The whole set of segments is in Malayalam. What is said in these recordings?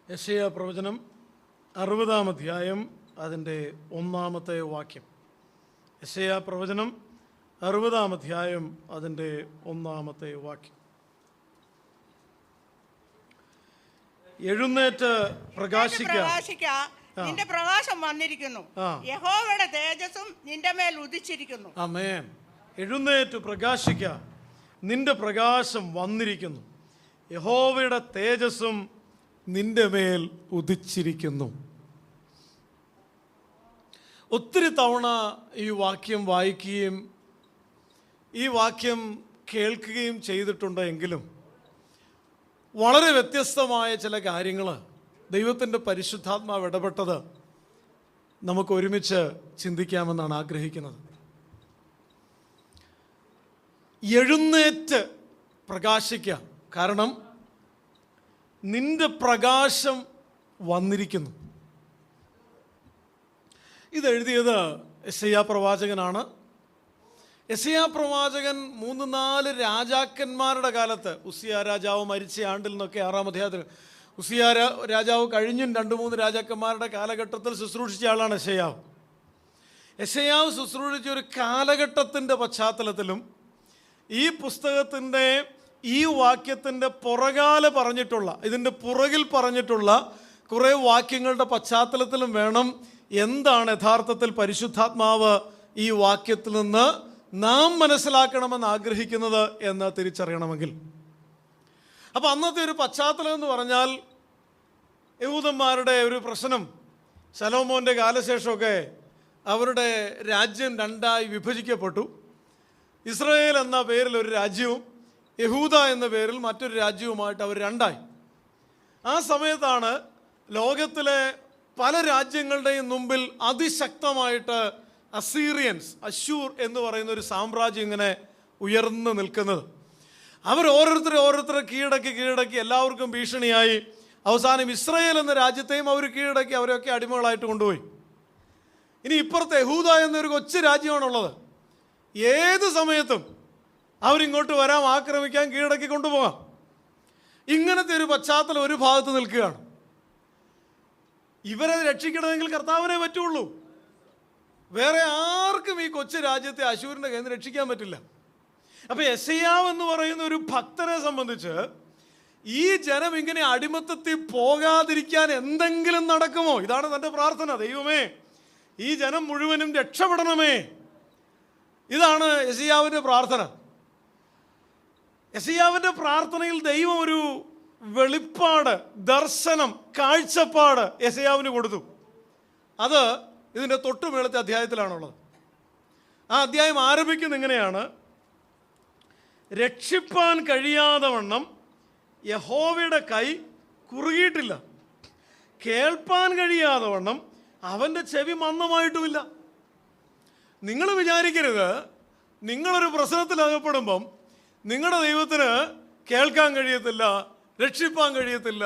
യെശയ്യാ പ്രവചനം 60-ാം അധ്യായം അതിൻ്റെ 1-ാമത്തെ വാക്യം. യെശയ്യാ പ്രവചനം 60-ാം അധ്യായം അതിൻ്റെ 1-ാമത്തെ വാക്യം. എഴുന്നേറ്റ് പ്രകാശിക്ക, നിന്റെ പ്രകാശം വന്നിരിക്കുന്നു, യഹോവയുടെ തേജസ്സും നിന്റെ മേൽ ഉദിച്ചിരിക്കുന്നു. ആമേൻ. എഴുന്നേറ്റ് പ്രകാശിക്ക, നിന്റെ പ്രകാശം വന്നിരിക്കുന്നു, യഹോവയുടെ തേജസ്സും നിന്റെ മേൽ ഉദിച്ചിരിക്കുന്നു. ഒത്തിരി തവണ ഈ വാക്യം വായിക്കുകയും ഈ വാക്യം കേൾക്കുകയും ചെയ്തിട്ടുണ്ട്. എങ്കിലും വളരെ വ്യത്യസ്തമായ ചില കാര്യങ്ങൾ ദൈവത്തിൻ്റെ പരിശുദ്ധാത്മാവ് ഇടപെട്ടത് നമുക്ക് ഒരുമിച്ച് ചിന്തിക്കാമെന്നാണ് ആഗ്രഹിക്കുന്നത്. എഴുന്നേറ്റ് പ്രകാശിക്കുക, കാരണം നിന്റെ പ്രകാശം വന്നിരിക്കുന്നു. ഇതെഴുതിയത് യെശയ്യാ പ്രവാചകനാണ്. യെശയ്യാ പ്രവാചകൻ 3-4 രാജാക്കന്മാരുടെ കാലത്ത്, ഉസിയ രാജാവ് മരിച്ച ആണ്ടിൽ നിന്നൊക്കെ 6-ാം അധ്യായത്തിൽ, ഉസിയ രാജാവ് കഴിഞ്ഞും 2-3 രാജാക്കന്മാരുടെ കാലഘട്ടത്തിൽ ശുശ്രൂഷിച്ച ആളാണ് യെശയ്യാവ്. യെശയ്യാവ് ശുശ്രൂഷിച്ച ഒരു കാലഘട്ടത്തിൻ്റെ പശ്ചാത്തലത്തിലും ഈ പുസ്തകത്തിൻ്റെ ഈ വാക്യത്തിൻ്റെ പുറകാല പറഞ്ഞിട്ടുള്ള, ഇതിൻ്റെ പുറകിൽ പറഞ്ഞിട്ടുള്ള കുറേ വാക്യങ്ങളുടെ പശ്ചാത്തലത്തിലും വേണം എന്താണ് യഥാർത്ഥത്തിൽ പരിശുദ്ധാത്മാവ് ഈ വാക്യത്തിൽ നിന്ന് നാം മനസ്സിലാക്കണമെന്ന് ആഗ്രഹിക്കുന്നത് എന്ന് തിരിച്ചറിയണമെങ്കിൽ. അപ്പോൾ അന്നത്തെ ഒരു പശ്ചാത്തലം എന്ന് പറഞ്ഞാൽ, യഹൂദന്മാരുടെ ഒരു പ്രശ്നം, ശലോമോൻ്റെ കാലശേഷമൊക്കെ അവരുടെ രാജ്യം 2ആയി വിഭജിക്കപ്പെട്ടു. ഇസ്രായേൽ എന്ന പേരിൽ ഒരു രാജ്യവും യഹൂദ എന്ന പേരിൽ മറ്റൊരു രാജ്യവുമായിട്ട് അവർ 2ആയി. ആ സമയത്താണ് ലോകത്തിലെ പല രാജ്യങ്ങളുടെയും മുമ്പിൽ അതിശക്തമായിട്ട് അശൂർ എന്ന് പറയുന്ന ഒരു സാമ്രാജ്യം ഇങ്ങനെ ഉയർന്നു നിൽക്കുന്നത്. അവർ ഓരോരുത്തരെ കീഴടക്കി എല്ലാവർക്കും ഭീഷണിയായി. അവസാനം ഇസ്രായേൽ എന്ന രാജ്യത്തെയും അവർ കീഴടക്കി, അവരൊക്കെ അടിമകളായിട്ട് കൊണ്ടുപോയി. ഇനി ഇപ്പുറത്തെ യഹൂദ എന്നൊരു കൊച്ചു രാജ്യമാണുള്ളത്. ഏത് സമയത്തും അവരിങ്ങോട്ട് വരാം, ആക്രമിക്കാൻ, കീഴടക്കി കൊണ്ടുപോകാം. ഇങ്ങനത്തെ ഒരു പശ്ചാത്തലം ഒരു ഭാഗത്ത് നിൽക്കുകയാണ്. ഇവരെ രക്ഷിക്കണമെങ്കിൽ കർത്താവിനെ പറ്റുള്ളൂ. വേറെ ആർക്കും ഈ കൊച്ചു രാജ്യത്തെ അശൂരിൻ്റെ കയ്യിൽ നിന്ന് രക്ഷിക്കാൻ പറ്റില്ല. അപ്പോൾ യെശയ്യാവ് എന്ന് പറയുന്ന ഒരു ഭക്തനെ സംബന്ധിച്ച് ഈ ജനം ഇങ്ങനെ അടിമത്തത്തിൽ പോകാതിരിക്കാൻ എന്തെങ്കിലും നടക്കുമോ? ഇതാണ് തൻ്റെ പ്രാർത്ഥന. ദൈവമേ, ഈ ജനം മുഴുവനും രക്ഷപ്പെടണമേ. ഇതാണ് യെശയ്യാവിൻ്റെ പ്രാർത്ഥന. യെശയ്യാവിൻ്റെ പ്രാർത്ഥനയിൽ ദൈവം ഒരു വെളിപ്പാട്, ദർശനം, കാഴ്ചപ്പാട് യെശയ്യാവിന് കൊടുത്തു. അത് ഇതിൻ്റെ തൊട്ടുമേളത്തെ അധ്യായത്തിലാണുള്ളത്. ആ അധ്യായം ആരംഭിക്കുന്നത് ഇങ്ങനെയാണ്: രക്ഷിപ്പാൻ കഴിയാതെ വണ്ണം യഹോവയുടെ കൈ കുറുകിയിട്ടില്ല, കേൾപ്പാൻ കഴിയാതെ വണ്ണം അവൻ്റെ ചെവി മന്ദമായിട്ടുമില്ല. നിങ്ങൾ വിചാരിക്കരുത്, നിങ്ങളൊരു പ്രശ്നത്തിലകപ്പെടുമ്പം നിങ്ങളുടെ ദൈവത്തിന് കേൾക്കാൻ കഴിയത്തില്ല, രക്ഷിപ്പാൻ കഴിയത്തില്ല.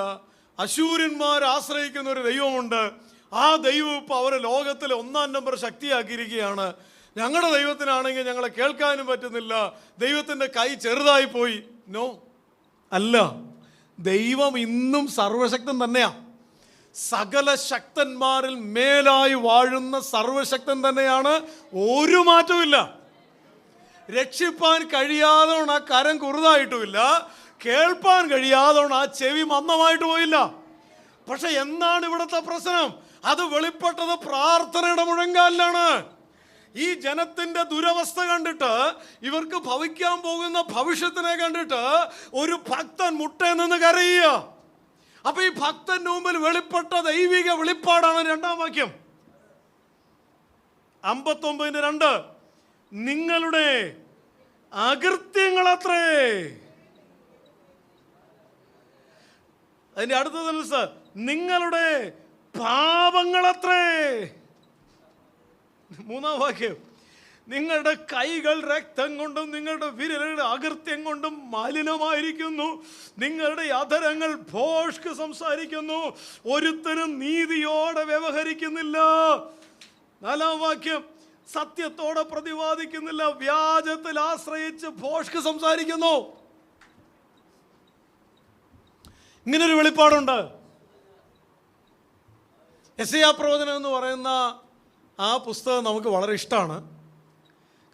അശൂര്യന്മാർ ആശ്രയിക്കുന്ന ഒരു ദൈവമുണ്ട്. ആ ദൈവം ഇപ്പോൾ അവരെ ലോകത്തിലെ 1-ാം നമ്പർ ശക്തിയാക്കിയിരിക്കുകയാണ്. ഞങ്ങളുടെ ദൈവത്തിനാണെങ്കിൽ ഞങ്ങളെ കേൾക്കാനും പറ്റുന്നില്ല, ദൈവത്തിൻ്റെ കൈ ചെറുതായി പോയി. നോ, അല്ല. ദൈവം ഇന്നും സർവശക്തൻ തന്നെയാണ്. സകല ശക്തന്മാരിൽ മേലായി വാഴുന്ന സർവശക്തൻ തന്നെയാണ്. ഒരു മാറ്റവുമില്ല. രക്ഷിപ്പാൻ കഴിയാതെ ആ കരം കുറുതായിട്ടുമില്ല, കേൾപ്പാൻ കഴിയാതെ ആ ചെവി മന്ദമായിട്ട് പോയില്ല. പക്ഷെ എന്താണ് ഇവിടുത്തെ പ്രശ്നം? അത് വെളിപ്പെട്ടത് പ്രാർത്ഥനയുടെ മുഴങ്കാലിലാണ്. ഈ ജനത്തിന്റെ ദുരവസ്ഥ കണ്ടിട്ട്, ഇവർക്ക് ഭവിക്കാൻ പോകുന്ന ഭവിഷ്യത്തിനെ കണ്ടിട്ട് ഒരു ഭക്തൻ മുട്ടേ നിന്ന് കരയുക. അപ്പൊ ഈ ഭക്തന്റെ മുമ്പിൽ വെളിപ്പെട്ട ദൈവിക വെളിപ്പാടാണ് 2-ാം വാക്യം. 59:2 നിങ്ങളുടെ അകൃത്യങ്ങളത്രേ. അതിന്റെ അടുത്ത ദിവസം നിങ്ങളുടെ പാപങ്ങളത്രേ. 3-ാം വാക്യം: നിങ്ങളുടെ കൈകൾ രക്തം കൊണ്ടും നിങ്ങളുടെ വിരലുകളുടെ അകൃത്യം കൊണ്ടും മലിനമായിരിക്കുന്നു, നിങ്ങളുടെ അധരങ്ങൾ ഭോഷ്ക് സംസാരിക്കുന്നു, ഒരുത്തരും നീതിയോടെ വ്യവഹരിക്കുന്നില്ല. 4-ാം വാക്യം: സത്യത്തോടെ പ്രതിവാദിക്കുന്നില്ല, വ്യാജത്തിൽ ആശ്രയിച്ച് ഭോഷ്ക് സംസാരിക്കുന്നു. ഇങ്ങനൊരു വെളിപ്പാടുണ്ട്. യെശയ്യാ പ്രവചനം എന്ന് പറയുന്ന ആ പുസ്തകം നമുക്ക് വളരെ ഇഷ്ടമാണ്.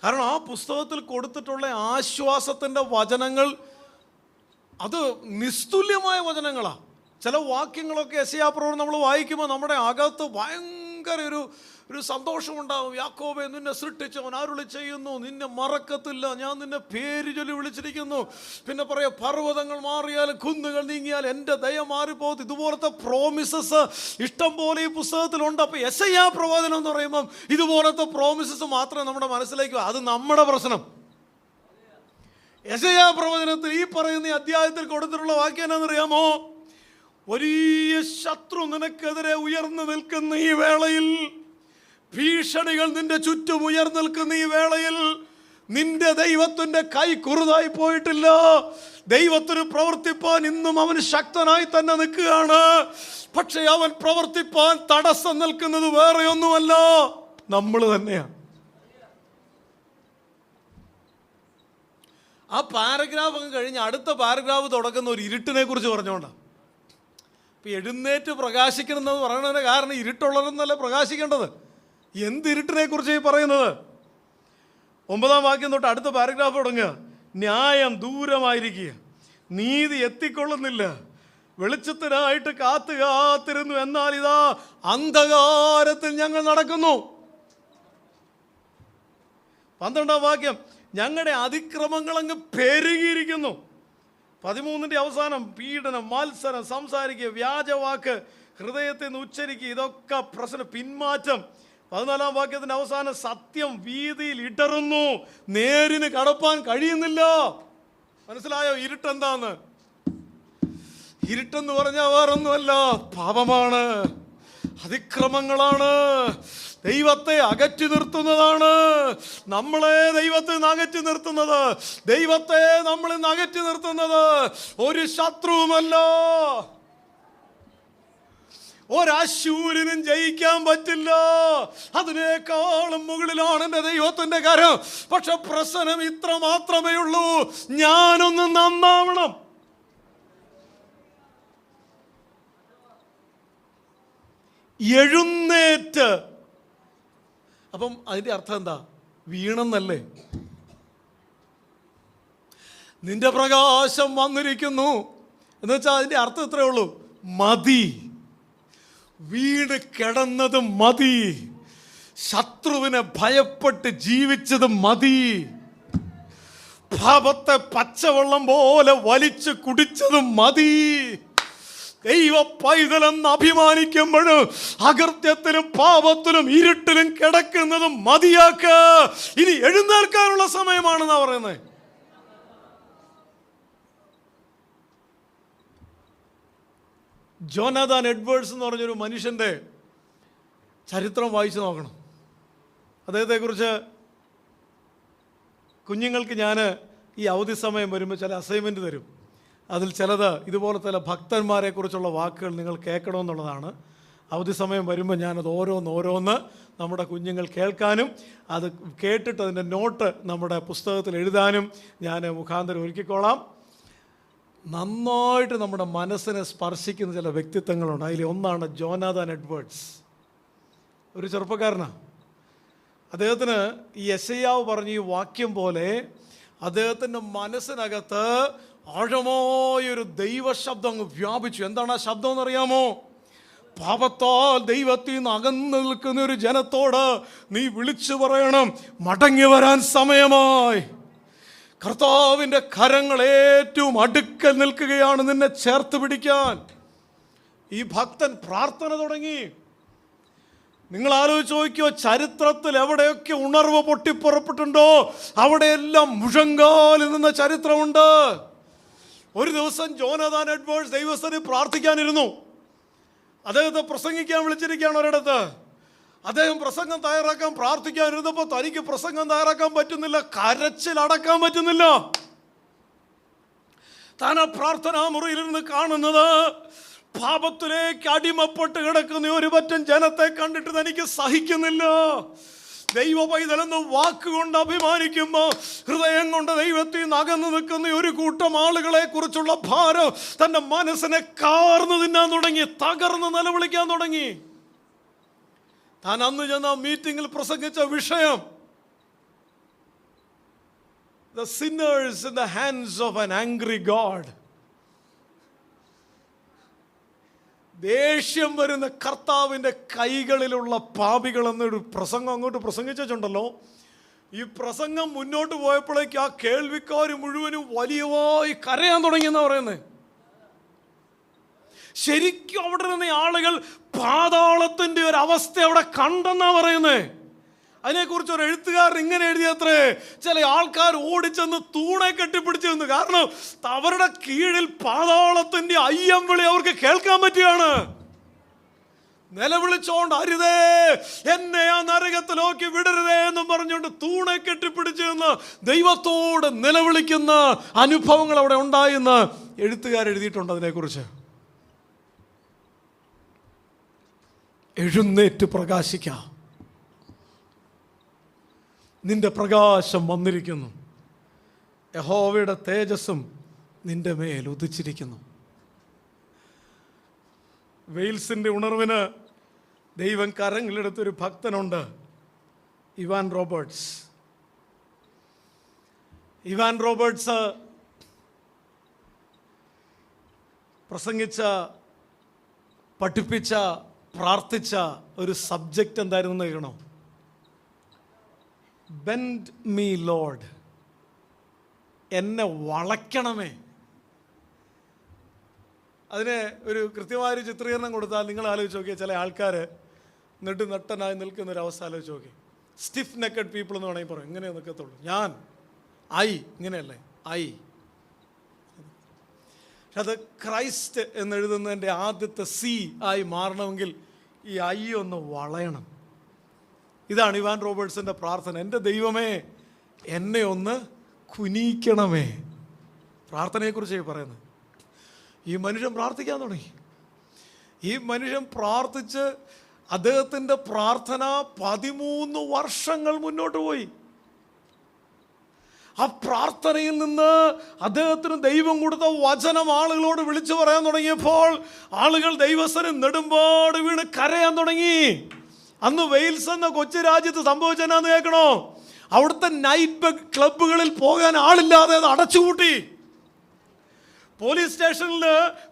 കാരണം ആ പുസ്തകത്തിൽ കൊടുത്തിട്ടുള്ള ആശ്വാസത്തിൻ്റെ വചനങ്ങൾ അത് നിസ്തുല്യമായ വചനങ്ങളാണ്. ചില വാക്യങ്ങളൊക്കെ യെശയ്യാ പ്രവചനം നമ്മൾ വായിക്കുമ്പോൾ നമ്മുടെ അകത്ത് ഭയങ്കര ഒരു സന്തോഷമുണ്ടാകും. യാക്കോബേ, നിന്നെ സൃഷ്ടിച്ചവൻ അരുളി ചെയ്യുന്നു, നിന്നെ മറക്കത്തില്ല, ഞാൻ നിന്നെ പേര് ചൊല്ലി വിളിച്ചിരിക്കുന്നു. പിന്നെ പറയാം, പർവ്വതങ്ങൾ മാറിയാലും കുന്നുകൾ നീങ്ങിയാൽ എൻ്റെ ദയ മാറിപ്പോകും. ഇതുപോലത്തെ പ്രോമിസസ് ഇഷ്ടം പോലെ ഈ പുസ്തകത്തിലുണ്ട്. അപ്പോൾ യെശയ്യാ പ്രവചനം എന്ന് പറയുമ്പം ഇതുപോലത്തെ പ്രോമിസസ് മാത്രമേ നമ്മുടെ മനസ്സിലേക്ക് അത് നമ്മുടെ പ്രശ്നം. യെശയ്യാ പ്രവചനത്തിൽ ഈ പറയുന്ന ഈ അധ്യായത്തിൽ കൊടുത്തിട്ടുള്ള വാക്യം എന്നാണെന്നറിയാമോ? വലിയ ശത്രു നിനക്കെതിരെ ഉയർന്നു നിൽക്കുന്ന ഈ വേളയിൽ, ഭീഷണികൾ നിന്റെ ചുറ്റും ഉയർന്നു നിൽക്കുന്ന ഈ വേളയിൽ നിന്റെ ദൈവത്തിൻ്റെ കൈ കുറുതായി പോയിട്ടില്ല. ദൈവത്തിന് പ്രവർത്തിപ്പാൻ ഇന്നും അവൻ ശക്തനായി തന്നെ നിൽക്കുകയാണ്. പക്ഷെ അവൻ പ്രവർത്തിപ്പാൻ തടസ്സം നിൽക്കുന്നത് വേറെ ഒന്നുമല്ല, നമ്മൾ തന്നെയാണ്. ആ പാരഗ്രാഫ് അങ്ങ് കഴിഞ്ഞ് അടുത്ത പാരഗ്രാഫ് തുടക്കുന്ന ഒരു ഇരുട്ടിനെ കുറിച്ച് പറഞ്ഞുകൊണ്ടാണ്. ഇപ്പം എഴുന്നേറ്റ് പ്രകാശിക്കണമെന്ന് പറയുന്നതിന് കാരണം ഇരുട്ടുള്ളതെന്നല്ല പ്രകാശിക്കേണ്ടത്. എന്ത് ഇരുട്ടിനെ കുറിച്ച് പറയുന്നത്? 9-ാം വാക്യം തൊട്ട് അടുത്ത പാരഗ്രാഫ് തുടങ്ങുക. ന്യായം ദൂരമായിരിക്കുക, നീതി എത്തിക്കൊള്ളുന്നില്ല, വെളിച്ചത്തിനായിട്ട് കാത്തിരുന്നു, എന്നാൽ ഇതാ അന്ധകാരത്തിൽ ഞങ്ങൾ നടക്കുന്നു. 12-ാം വാക്യം, ഞങ്ങളുടെ അതിക്രമങ്ങൾ അങ്ങ് പെരുകിയിരിക്കുന്നു. 13-ന്റെ അവസാനം, പീഡനം, മത്സരം, സംസാരിക്കുക, വ്യാജവാക്ക്, ഹൃദയത്തിൽ നിന്ന് ഉച്ചരിക്കുക, ഇതൊക്കെ പ്രശ്നം, പിന്മാറ്റം. 14-ാം വാക്യത്തിന്റെ അവസാനം, സത്യം വീതിയിൽ ഇടറുന്നു, നേരിന് കടപ്പാൻ കഴിയുന്നില്ല. മനസ്സിലായോ ഇരുട്ടെന്താന്ന്? ഇരുട്ടെന്ന് പറഞ്ഞാൽ വേറൊന്നുമല്ല, പാപമാണ്, അതിക്രമങ്ങളാണ്, ദൈവത്തെ അകറ്റി നിർത്തുന്നതാണ്. നമ്മളെ ദൈവത്തിൽ നിന്ന് അകറ്റി നിർത്തുന്നത്, ദൈവത്തെ നമ്മളിൽ നിന്ന് അകറ്റി നിർത്തുന്നത് ഒരു ശത്രുവുമല്ല. ഒരശൂരനും ജയിക്കാൻ പറ്റില്ല. അതിനേക്കാളും മുകളിലാണ് എൻ്റെ ദൈവത്തിൻ്റെ കരം. പക്ഷെ പ്രശ്നം ഇത്ര മാത്രമേ ഉള്ളൂ, ഞാനൊന്ന് നന്നാവണം. എഴുന്നേറ്റ്. അപ്പം അതിൻ്റെ അർത്ഥം എന്താ? വീണെന്നല്ലേ? നിന്റെ പ്രകാശം വന്നിരിക്കുന്നു എന്ന് വെച്ചാൽ അതിൻ്റെ അർത്ഥം ഇത്രയേ ഉള്ളൂ, മതി, വീണ് കിടന്നത് മതി, ശത്രുവിനെ ഭയപ്പെട്ട് ജീവിച്ചത് മതി, പാപത്തെ പച്ചവെള്ളം പോലെ വലിച്ചു കുടിച്ചത് മതി. ദൈവ പൈതലെന്ന് അഭിമാനിക്കുമ്പോഴും അകൃത്യത്തിലും പാപത്തിലും ഇരുട്ടിലും കിടക്കുന്നതും മതിയാക്ക. ഇനി എഴുന്നേൽക്കാനുള്ള സമയമാണെന്നാ പറയുന്നത്. ജോനാഥാൻ എഡ്വേർഡ്സ് എന്ന് പറഞ്ഞൊരു മനുഷ്യൻ്റെ ചരിത്രം വായിച്ചു നോക്കണം. അദ്ദേഹത്തെക്കുറിച്ച് കുഞ്ഞുങ്ങൾക്ക് ഞാൻ ഈ അവധി സമയം വരുമ്പോൾ ചില അസൈൻമെൻറ്റ് തരും. അതിൽ ചിലത് ഇതുപോലത്തെ ചില ഭക്തന്മാരെ കുറിച്ചുള്ള വാക്കുകൾ നിങ്ങൾ കേൾക്കണമെന്നുള്ളതാണ്. അവധി സമയം വരുമ്പോൾ ഞാനത് ഓരോന്ന് നമ്മുടെ കുഞ്ഞുങ്ങൾ കേൾക്കാനും അത് കേട്ടിട്ട് അതിൻ്റെ നോട്ട് നമ്മുടെ പുസ്തകത്തിൽ എഴുതാനും ഞാൻ മുഖാന്തരം ഒരുക്കിക്കോളാം. നന്നായിട്ട് നമ്മുടെ മനസ്സിനെ സ്പർശിക്കുന്ന ചില വ്യക്തിത്വങ്ങളുണ്ട്. അതിൽ ഒന്നാണ് ജോനാഥാൻ എഡ്വേർഡ്സ്. ഒരു ചെറുപ്പക്കാരനാണ്. അദ്ദേഹത്തിന് ഈ യെശയ്യാവ് പറഞ്ഞ ഈ വാക്യം പോലെ അദ്ദേഹത്തിൻ്റെ മനസ്സിനകത്ത് ആഴമായൊരു ദൈവശബ്ദം അങ്ങ് വ്യാപിച്ചു. എന്താണ് ആ ശബ്ദം എന്നറിയാമോ? പാപത്താൽ ദൈവത്തിൽ നിന്ന് അകന്നു നിൽക്കുന്ന ഒരു ജനത്തോട് നീ വിളിച്ചു പറയണം, മടങ്ങി വരാൻ സമയമായി. കർത്താവിൻ്റെ കരങ്ങൾ ഏറ്റവും അടുക്കൽ നിൽക്കുകയാണ് നിന്നെ ചേർത്ത് പിടിക്കാൻ. ഈ ഭക്തൻ പ്രാർത്ഥന തുടങ്ങി. നിങ്ങൾ ആലോചിച്ച് നോക്കിയോ, ചരിത്രത്തിൽ എവിടെയൊക്കെ ഉണർവ് പൊട്ടിപ്പുറപ്പെട്ടുണ്ടോ അവിടെയെല്ലാം മുഴങ്കാലിൽ നിന്ന ചരിത്രമുണ്ട്. ഒരു ദിവസം ജോനാഥാൻ എഡ്വേർഡ്സ് ദൈവസ്ഥന് പ്രാർത്ഥിക്കാനിരുന്നു. അദ്ദേഹത്തെ പ്രസംഗിക്കാൻ വിളിച്ചിരിക്കുകയാണ് ഒരിടത്ത്. അദ്ദേഹം പ്രസംഗം തയ്യാറാക്കാൻ പ്രാർത്ഥിക്കാനിരുന്നപ്പോൾ തനിക്ക് പ്രസംഗം തയ്യാറാക്കാൻ പറ്റുന്നില്ല, കരച്ചിലടക്കാൻ പറ്റുന്നില്ല. താൻ ആ പ്രാർത്ഥനാ മുറിയിലിരുന്ന് കാണുന്നത് പാപത്തിലേക്ക് അടിമപ്പെട്ട് കിടക്കുന്ന ഒരു പറ്റം ജനത്തെ കണ്ടിട്ട് തനിക്ക് സഹിക്കുന്നില്ല. ദൈവ പൈതലെന്ന് വാക്കുകൊണ്ട് അഭിമാനിക്കുമ്പോൾ ഹൃദയം കൊണ്ട് ദൈവത്തിൽ നിന്ന് അകന്നു നിൽക്കുന്ന ഒരു കൂട്ടം ആളുകളെ കുറിച്ചുള്ള ഭാരം തൻ്റെ മനസ്സിനെ കാർന്നു തിന്നാൻ തുടങ്ങി, തകർന്ന് നിലവിളിക്കാൻ തുടങ്ങി. താൻ അന്ന് ചെന്ന മീറ്റിംഗിൽ പ്രസംഗിച്ച വിഷയം The sinners in the hands of an angry God. ദേഷ്യം വരുന്ന കർത്താവിൻ്റെ കൈകളിലുള്ള പാപികൾ എന്നൊരു പ്രസംഗം അങ്ങോട്ട് പ്രസംഗിച്ചിട്ടുണ്ടല്ലോ. ഈ പ്രസംഗം മുന്നോട്ട് പോയപ്പോഴേക്ക് ആ കേൾവിക്കാർ മുഴുവനും വലിയവായി കരയാൻ തുടങ്ങിയെന്നാണ് പറയുന്നത്. ശരിക്കും അവിടെ നിന്ന് ആളുകൾ പാതാളത്തിൻ്റെ ഒരു അവസ്ഥ അവിടെ കണ്ടെന്നാ പറയുന്നത്. അതിനെക്കുറിച്ച് ഒരു എഴുത്തുകാരൻ ഇങ്ങനെ എഴുതിയത്രേ, ചില ആൾക്കാർ ഓടിച്ചെന്ന് തൂണെ കെട്ടിപ്പിടിച്ചു നിന്ന്. കാരണം അവരുടെ കീഴിൽ പാതാളത്തിൻ്റെ അയ്യം വിളി അവർക്ക് കേൾക്കാൻ പറ്റുകയാണ്. നിലവിളിച്ചോണ്ട് അരുതേ, എന്നെ ആ നരകത്തിലോക്കി വിടരുതേ എന്നും പറഞ്ഞുകൊണ്ട് തൂണെ കെട്ടിപ്പിടിച്ചു നിന്ന് ദൈവത്തോട് നിലവിളിക്കുന്ന അനുഭവങ്ങൾ അവിടെ ഉണ്ടായെന്ന് എഴുത്തുകാരെഴുതിയിട്ടുണ്ട്. അതിനെക്കുറിച്ച് എഴുന്നേറ്റ് പ്രകാശിക്കാം, നിന്റെ പ്രകാശം വന്നിരിക്കുന്നു, യഹോവയുടെ തേജസ്സും നിന്റെ മേൽ ഉദിച്ചിരിക്കുന്നു. വെയിൽസിൻ്റെ ഉണർവിന് ദൈവം കരങ്ങളിലെടുത്തൊരു ഭക്തനുണ്ട്, ഇവാൻ റോബർട്ട്സ്. ഇവാൻ റോബർട്ട്സ് പ്രസംഗിച്ച, പഠിപ്പിച്ച, പ്രാർത്ഥിച്ച ഒരു സബ്ജക്റ്റ് എന്തായിരുന്നു കേൾക്കണോ? ബെൻഡ് മീ ലോർഡ്, എന്നെ വളയ്ക്കണമേ. അതിന് ഒരു കൃത്യമായൊരു ചിത്രീകരണം കൊടുത്താൽ നിങ്ങൾ ആലോചിച്ച് നോക്കിയാൽ ചില ആൾക്കാർ നെട്ടനായി നിൽക്കുന്ന ഒരു അവസ്ഥ ആലോചിച്ച് നോക്കി. സ്റ്റിഫ് നെക്കഡ് പീപ്പിൾ എന്ന് വേണമെങ്കിൽ പറയും. ഇങ്ങനെ നിൽക്കത്തുള്ളൂ. ഞാൻ ഇങ്ങനെയല്ലേ പക്ഷെ അത് ക്രൈസ്റ്റ് എന്നെഴുതുന്നതിൻ്റെ ആദ്യത്തെ സി ആയി മാറണമെങ്കിൽ ഈ ഒന്ന് വളയണം. ഇതാണ് ഇവാൻ റോബർട്ട്സിൻ്റെ പ്രാർത്ഥന. എൻ്റെ ദൈവമേ, എന്നെ ഒന്ന് കുനിക്കണമേ. പ്രാർത്ഥനയെക്കുറിച്ചാണ് പറയുന്നത്. ഈ മനുഷ്യൻ പ്രാർത്ഥിക്കാൻ തുടങ്ങി. ഈ മനുഷ്യൻ പ്രാർത്ഥിച്ച് അദ്ദേഹത്തിൻ്റെ പ്രാർത്ഥന 13 വർഷങ്ങൾ മുന്നോട്ട് പോയി. ആ പ്രാർത്ഥനയിൽ നിന്ന് അദ്ദേഹത്തിന് ദൈവം കൊടുത്ത വചനം ആളുകളോട് വിളിച്ചു പറയാൻ തുടങ്ങിയപ്പോൾ ആളുകൾ ദൈവസ്ഥന് നെടുമ്പാട് വീണ് കരയാൻ തുടങ്ങി. അന്ന് വെയിൽസ് എന്ന കൊച്ചു രാജ്യത്ത് സംഭവിച്ചെന്നാന്ന് കേൾക്കണോ? അവിടുത്തെ നൈറ്റ് ക്ലബ്ബുകളിൽ പോകാൻ ആളില്ലാതെ അത് അടച്ചുപൂട്ടി. പോലീസ് സ്റ്റേഷനിൽ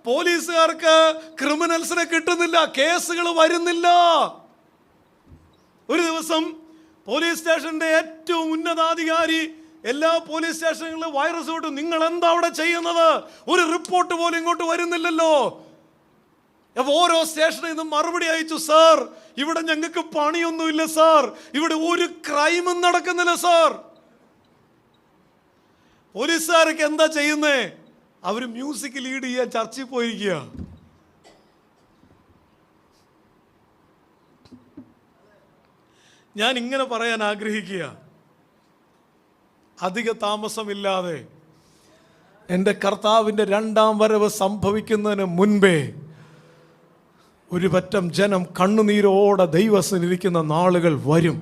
പോലീസുകാർക്ക് ക്രിമിനൽസിനെ കിട്ടുന്നില്ല, കേസുകൾ വരുന്നില്ല. ഒരു ദിവസം പോലീസ് സ്റ്റേഷന്റെ ഏറ്റവും ഉന്നതാധികാരി എല്ലാ പോലീസ് സ്റ്റേഷനുകളിലും വൈറസ് വിട്ടു. നിങ്ങൾ എന്താ അവിടെ ചെയ്യുന്നത്? ഒരു റിപ്പോർട്ട് പോലും ഇങ്ങോട്ട് വരുന്നില്ലല്ലോ. അപ്പോൾ ഓരോ സ്റ്റേഷനിൽ നിന്നും മറുപടി അയച്ചു, സാർ ഇവിടെ ഞങ്ങൾക്ക് പണിയൊന്നുമില്ല സാർ, ഇവിടെ ഒരു ക്രൈമും നടക്കുന്നില്ല സാർ. പോലീസുകാരൊക്കെ എന്താ ചെയ്യുന്നേ? അവർ മ്യൂസിക് ലീഡ് ചെയ്യാൻ ചർച്ചിൽ പോയിരിക്കുക. ഞാൻ ഇങ്ങനെ പറയാൻ ആഗ്രഹിക്കുക, അധിക താമസമില്ലാതെ എൻ്റെ കർത്താവിൻ്റെ 2ാം വരവ് സംഭവിക്കുന്നതിന് മുൻപേ ഒരു പറ്റം ജനം കണ്ണുനീരോടെ ദൈവസന്നിധിക്കുന്ന നാളുകൾ വരും.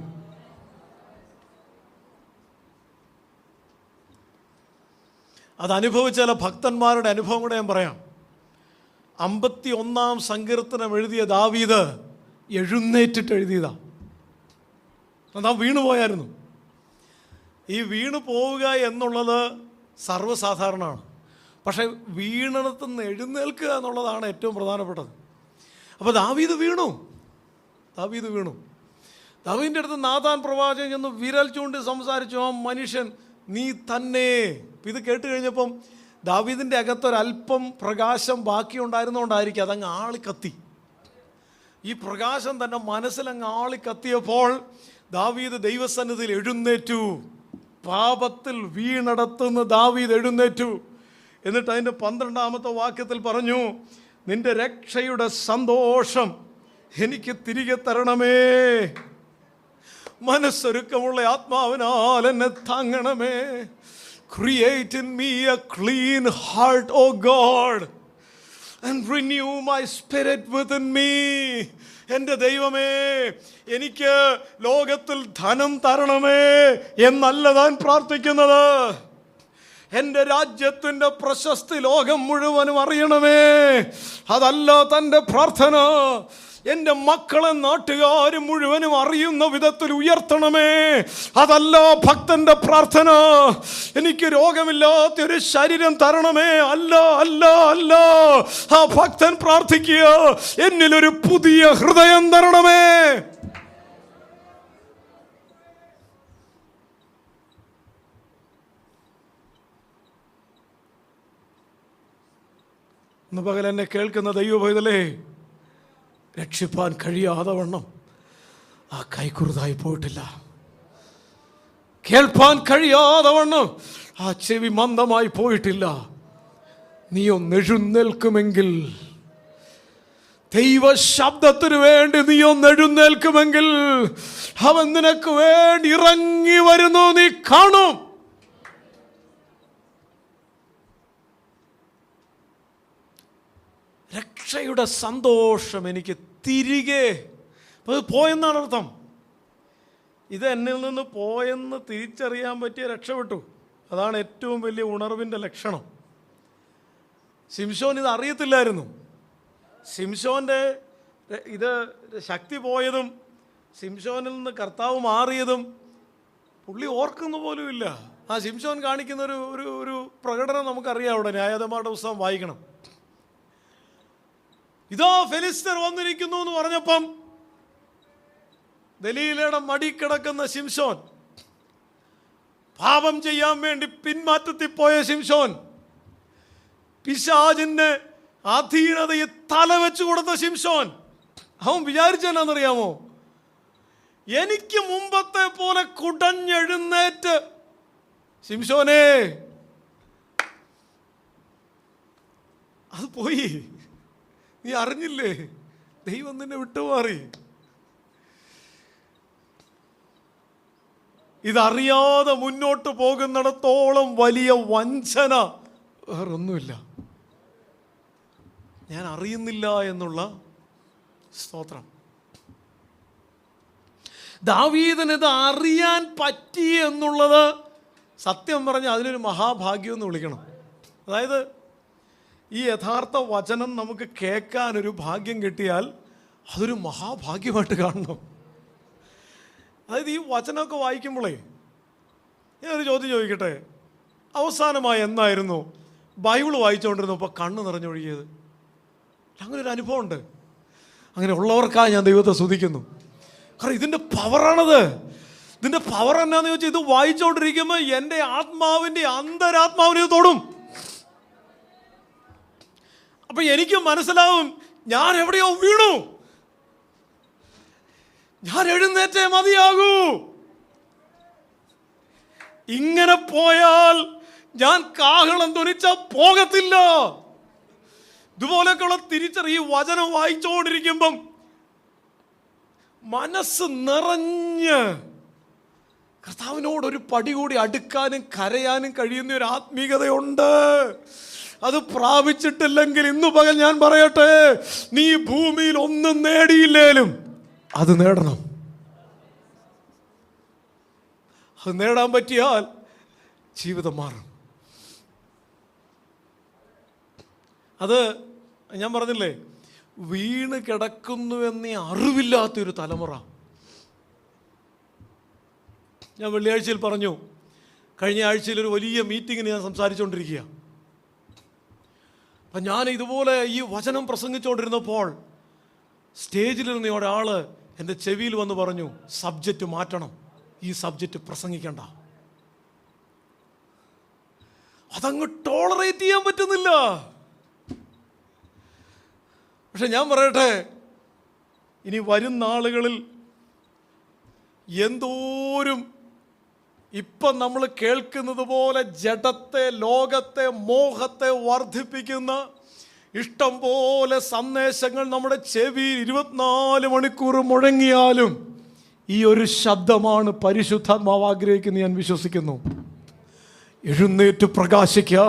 അതനുഭവിച്ച ചില ഭക്തന്മാരുടെ അനുഭവം കൂടെ ഞാൻ പറയാം. 51-ാം സങ്കീർത്തനം എഴുതിയ ദാവീദ് എഴുന്നേറ്റിട്ട് എഴുതിയതാ. അതാ വീണുപോയായിരുന്നു. ഈ വീണു പോവുക എന്നുള്ളത് സർവ്വസാധാരണമാണ്. പക്ഷേ വീണിടത്തുനിന്ന് എഴുന്നേൽക്കുക എന്നുള്ളതാണ് ഏറ്റവും പ്രധാനപ്പെട്ടത്. അപ്പോൾ ദാവീദ് വീണു. ദാവീദിൻ്റെ അടുത്ത് നാഥാൻ പ്രവാചകൻ ചെന്ന് വിരൽ ചൂണ്ടി സംസാരിച്ചു, ആ മനുഷ്യൻ നീ തന്നെ. ഇത് കേട്ട് കഴിഞ്ഞപ്പം ദാവീദിൻ്റെ അകത്തൊരല്പം പ്രകാശം ബാക്കിയുണ്ടായിരുന്നുകൊണ്ടായിരിക്കും അതങ്ങ് ആളിക്കത്തി. ഈ പ്രകാശം തന്നെ മനസ്സിലങ്ങ് ആളിക്കത്തിയപ്പോൾ ദാവീദ് ദൈവസന്നിധിയിൽ എഴുന്നേറ്റു. പാപത്തിൽ വീണടത്തുനിന്ന് ദാവീദ് എഴുന്നേറ്റു. എന്നിട്ട് അതിൻ്റെ 12-ാമത്തെ വാക്യത്തിൽ പറഞ്ഞു, നിന്റെ രക്ഷയുടെ സന്തോഷം എനിക്ക് തിരികെ തരണമേ, മനസ്സൊരുക്കമുള്ള ആത്മാവിനാൽ എന്നെ താങ്ങണമേ. Create in me a clean heart, O God, and renew my spirit within me. എൻ്റെ ദൈവമേ, എനിക്ക് ലോകത്തിൽ ധനം തരണമേ എന്നല്ല താൻ പ്രാർത്ഥിക്കുന്നത്. എൻ്റെ രാജ്യത്തിൻ്റെ പ്രശസ്തി ലോകം മുഴുവനും അറിയണമേ, അതല്ല തൻ്റെ പ്രാർത്ഥന. എൻ്റെ മക്കളെ നാട്ടുകാർ മുഴുവനും അറിയുന്ന വിധത്തിൽ ഉയർത്തണമേ. അതല്ല ഭക്തന്റെ പ്രാർത്ഥന. എനിക്ക് രോഗമില്ലാത്തൊരു ശരീരം തരണമേ. അല്ല അല്ല അല്ല. ആ ഭക്തൻ പ്രാർത്ഥിക്കുക, എന്നിലൊരു പുതിയ ഹൃദയം തരണമേ. ഇന്ന് പകൽ എന്നെ കേൾക്കുന്ന ദൈവഭൈതലേ, രക്ഷിപ്പാൻ കഴിയാതെ വണ്ണം ആ കൈ കുറുതായി പോയിട്ടില്ല. കേൾപ്പാൻ കഴിയാതെ വണ്ണം ആ ചെവി മന്ദമായി പോയിട്ടില്ല. നീ ഒന്ന് എഴുന്നേൽക്കുമെങ്കിൽ, ദൈവ ശബ്ദത്തിന് വേണ്ടി നീ ഒന്ന് എഴുന്നേൽക്കുമെങ്കിൽ, അവൻ നിനക്ക് വേണ്ടി ഇറങ്ങി വരുന്നു, നീ കാണും. രക്ഷയുടെ സന്തോഷം എനിക്ക് തിരികെ പോയെന്നാണ് അർത്ഥം. ഇത് എന്നിൽ നിന്ന് പോയെന്ന് തിരിച്ചറിയാൻ പറ്റിയ രക്ഷപ്പെട്ടു. അതാണ് ഏറ്റവും വലിയ ഉണർവിൻ്റെ ലക്ഷണം. ശിംശോൻ ഇത് അറിയത്തില്ലായിരുന്നു. ശിംശോൻ്റെ ഇത് ശക്തി പോയതും ശിംശോനിൽ നിന്ന് കർത്താവ് മാറിയതും പുള്ളി ഓർക്കുന്ന പോലുമില്ല. ആ ശിംശോൻ കാണിക്കുന്ന ഒരു പ്രകടനം നമുക്കറിയാം. അവിടെ ന്യായാധിപന്മാരുടെ പുസ്തകം വായിക്കണം. ഇതോ ഫെലിസ്തർ വന്നിരിക്കുന്നു എന്ന് പറഞ്ഞപ്പം ദലീലയുടെ മടി കിടക്കുന്ന ശിംശോൻ, പാപം ചെയ്യാൻ വേണ്ടി പിന്മാറ്റത്തിൽ പോയ ശിംശോൻ, പിശാചിന്റെ അധീനതയെ തലവെച്ചു കൊടുത്ത ശിംശോൻ, അവൻ വിചാരിച്ചെന്നറിയാമോ, എനിക്ക് മുമ്പത്തെ പോലെ കുടഞ്ഞെഴുന്നേറ്റ് ശിംശോനെ അത് പോയി, നീ അറിഞ്ഞില്ലേ, ദൈവം നിന്നെ വിട്ടുമാറി. ഇതറിയാതെ മുന്നോട്ട് പോകുന്നിടത്തോളം വലിയ വഞ്ചന വേറൊന്നുമില്ല. ഞാൻ അറിയുന്നില്ല എന്നുള്ള സ്തോത്രം. ദാവീദിന് ഇത് അറിയാൻ പറ്റി എന്നുള്ളത് സത്യം പറഞ്ഞാൽ അതിനൊരു മഹാഭാഗ്യം എന്ന് വിളിക്കണം. അതായത് ഈ യഥാർത്ഥ വചനം നമുക്ക് കേൾക്കാനൊരു ഭാഗ്യം കിട്ടിയാൽ അതൊരു മഹാഭാഗ്യമായിട്ട് കാണണം. അതായത് ഈ വചനമൊക്കെ വായിക്കുമ്പോഴേ ഞാനൊരു ചോദ്യം ചോദിക്കട്ടെ, അവസാനമായി എന്നായിരുന്നു ബൈബിൾ വായിച്ചുകൊണ്ടിരുന്നപ്പോൾ കണ്ണ് നിറഞ്ഞൊഴുകിയത്? അങ്ങനെ ഒരു അനുഭവമുണ്ട്. അങ്ങനെ ഉള്ളവർക്കായി ഞാൻ ദൈവത്തെ സ്തുതിക്കുന്നു. കാരണം ഇതിൻ്റെ പവറാണത്. ഇതിൻ്റെ പവർ എന്നാന്ന് ചോദിച്ചാൽ ഇത് വായിച്ചുകൊണ്ടിരിക്കുമ്പോൾ എൻ്റെ ആത്മാവിൻ്റെ അന്തരാത്മാവിനെ ഇത് തൊടും. അപ്പൊ എനിക്ക് മനസ്സിലാവും ഞാൻ എവിടെയോ വീണു, ഞാൻ എഴുന്നേറ്റേ മതിയാകൂ. ഇങ്ങനെ പോയാൽ ഞാൻ കാഹളം ധ്വനിച്ചാൽ പോകത്തില്ല. ഇതുപോലെയൊക്കെയുള്ള തിരിച്ചറി ഈ വചനം വായിച്ചുകൊണ്ടിരിക്കുമ്പം മനസ്സ് നിറഞ്ഞ് കർത്താവിനോടൊരു പടി കൂടി അടുക്കാനും കരയാനും കഴിയുന്ന ഒരു ആത്മീയതയുണ്ട്. അത് പ്രാപിച്ചിട്ടില്ലെങ്കിൽ ഇന്നു പകൽ ഞാൻ പറയട്ടെ, നീ ഭൂമിയിൽ ഒന്നും നേടിയില്ലേലും അത് നേടണം. അത് നേടാൻ പറ്റിയാൽ ജീവിതം മാറും. അത് ഞാൻ പറഞ്ഞില്ലേ, വീണ് കിടക്കുന്നുവെന്നേ അറിവില്ലാത്തൊരു തലമുറ. ഞാൻ വെള്ളിയാഴ്ചയിൽ പറഞ്ഞു, കഴിഞ്ഞ ആഴ്ചയിൽ ഒരു വലിയ മീറ്റിങ്ങിന് ഞാൻ സംസാരിച്ചുകൊണ്ടിരിക്കുക. അപ്പം ഞാൻ ഇതുപോലെ ഈ വചനം പ്രസംഗിച്ചുകൊണ്ടിരുന്നപ്പോൾ സ്റ്റേജിലിരുന്ന ഒരാൾ എൻ്റെ ചെവിയിൽ വന്ന് പറഞ്ഞു, സബ്ജക്റ്റ് മാറ്റണം, ഈ സബ്ജക്റ്റ് പ്രസംഗിക്കണ്ട. അതങ്ങ് ടോളറേറ്റ് ചെയ്യാൻ പറ്റുന്നില്ല. പക്ഷെ ഞാൻ പറയട്ടെ, ഇനി വരും നാളുകളിൽ എന്തോരും ഇപ്പം നമ്മൾ കേൾക്കുന്നത് പോലെ ജഡത്തെ, ലോകത്തെ, മോഹത്തെ വർദ്ധിപ്പിക്കുന്ന ഇഷ്ടം പോലെ സന്ദേശങ്ങൾ നമ്മുടെ ചെവിയിൽ 24 മണിക്കൂർ മുഴങ്ങിയാലും ഈ ഒരു ശബ്ദമാണ് പരിശുദ്ധാത്മാവ് ആഗ്രഹിക്കുന്നത്. ഞാൻ വിശ്വസിക്കുന്നു. എഴുന്നേറ്റ് പ്രകാശിക്കുക,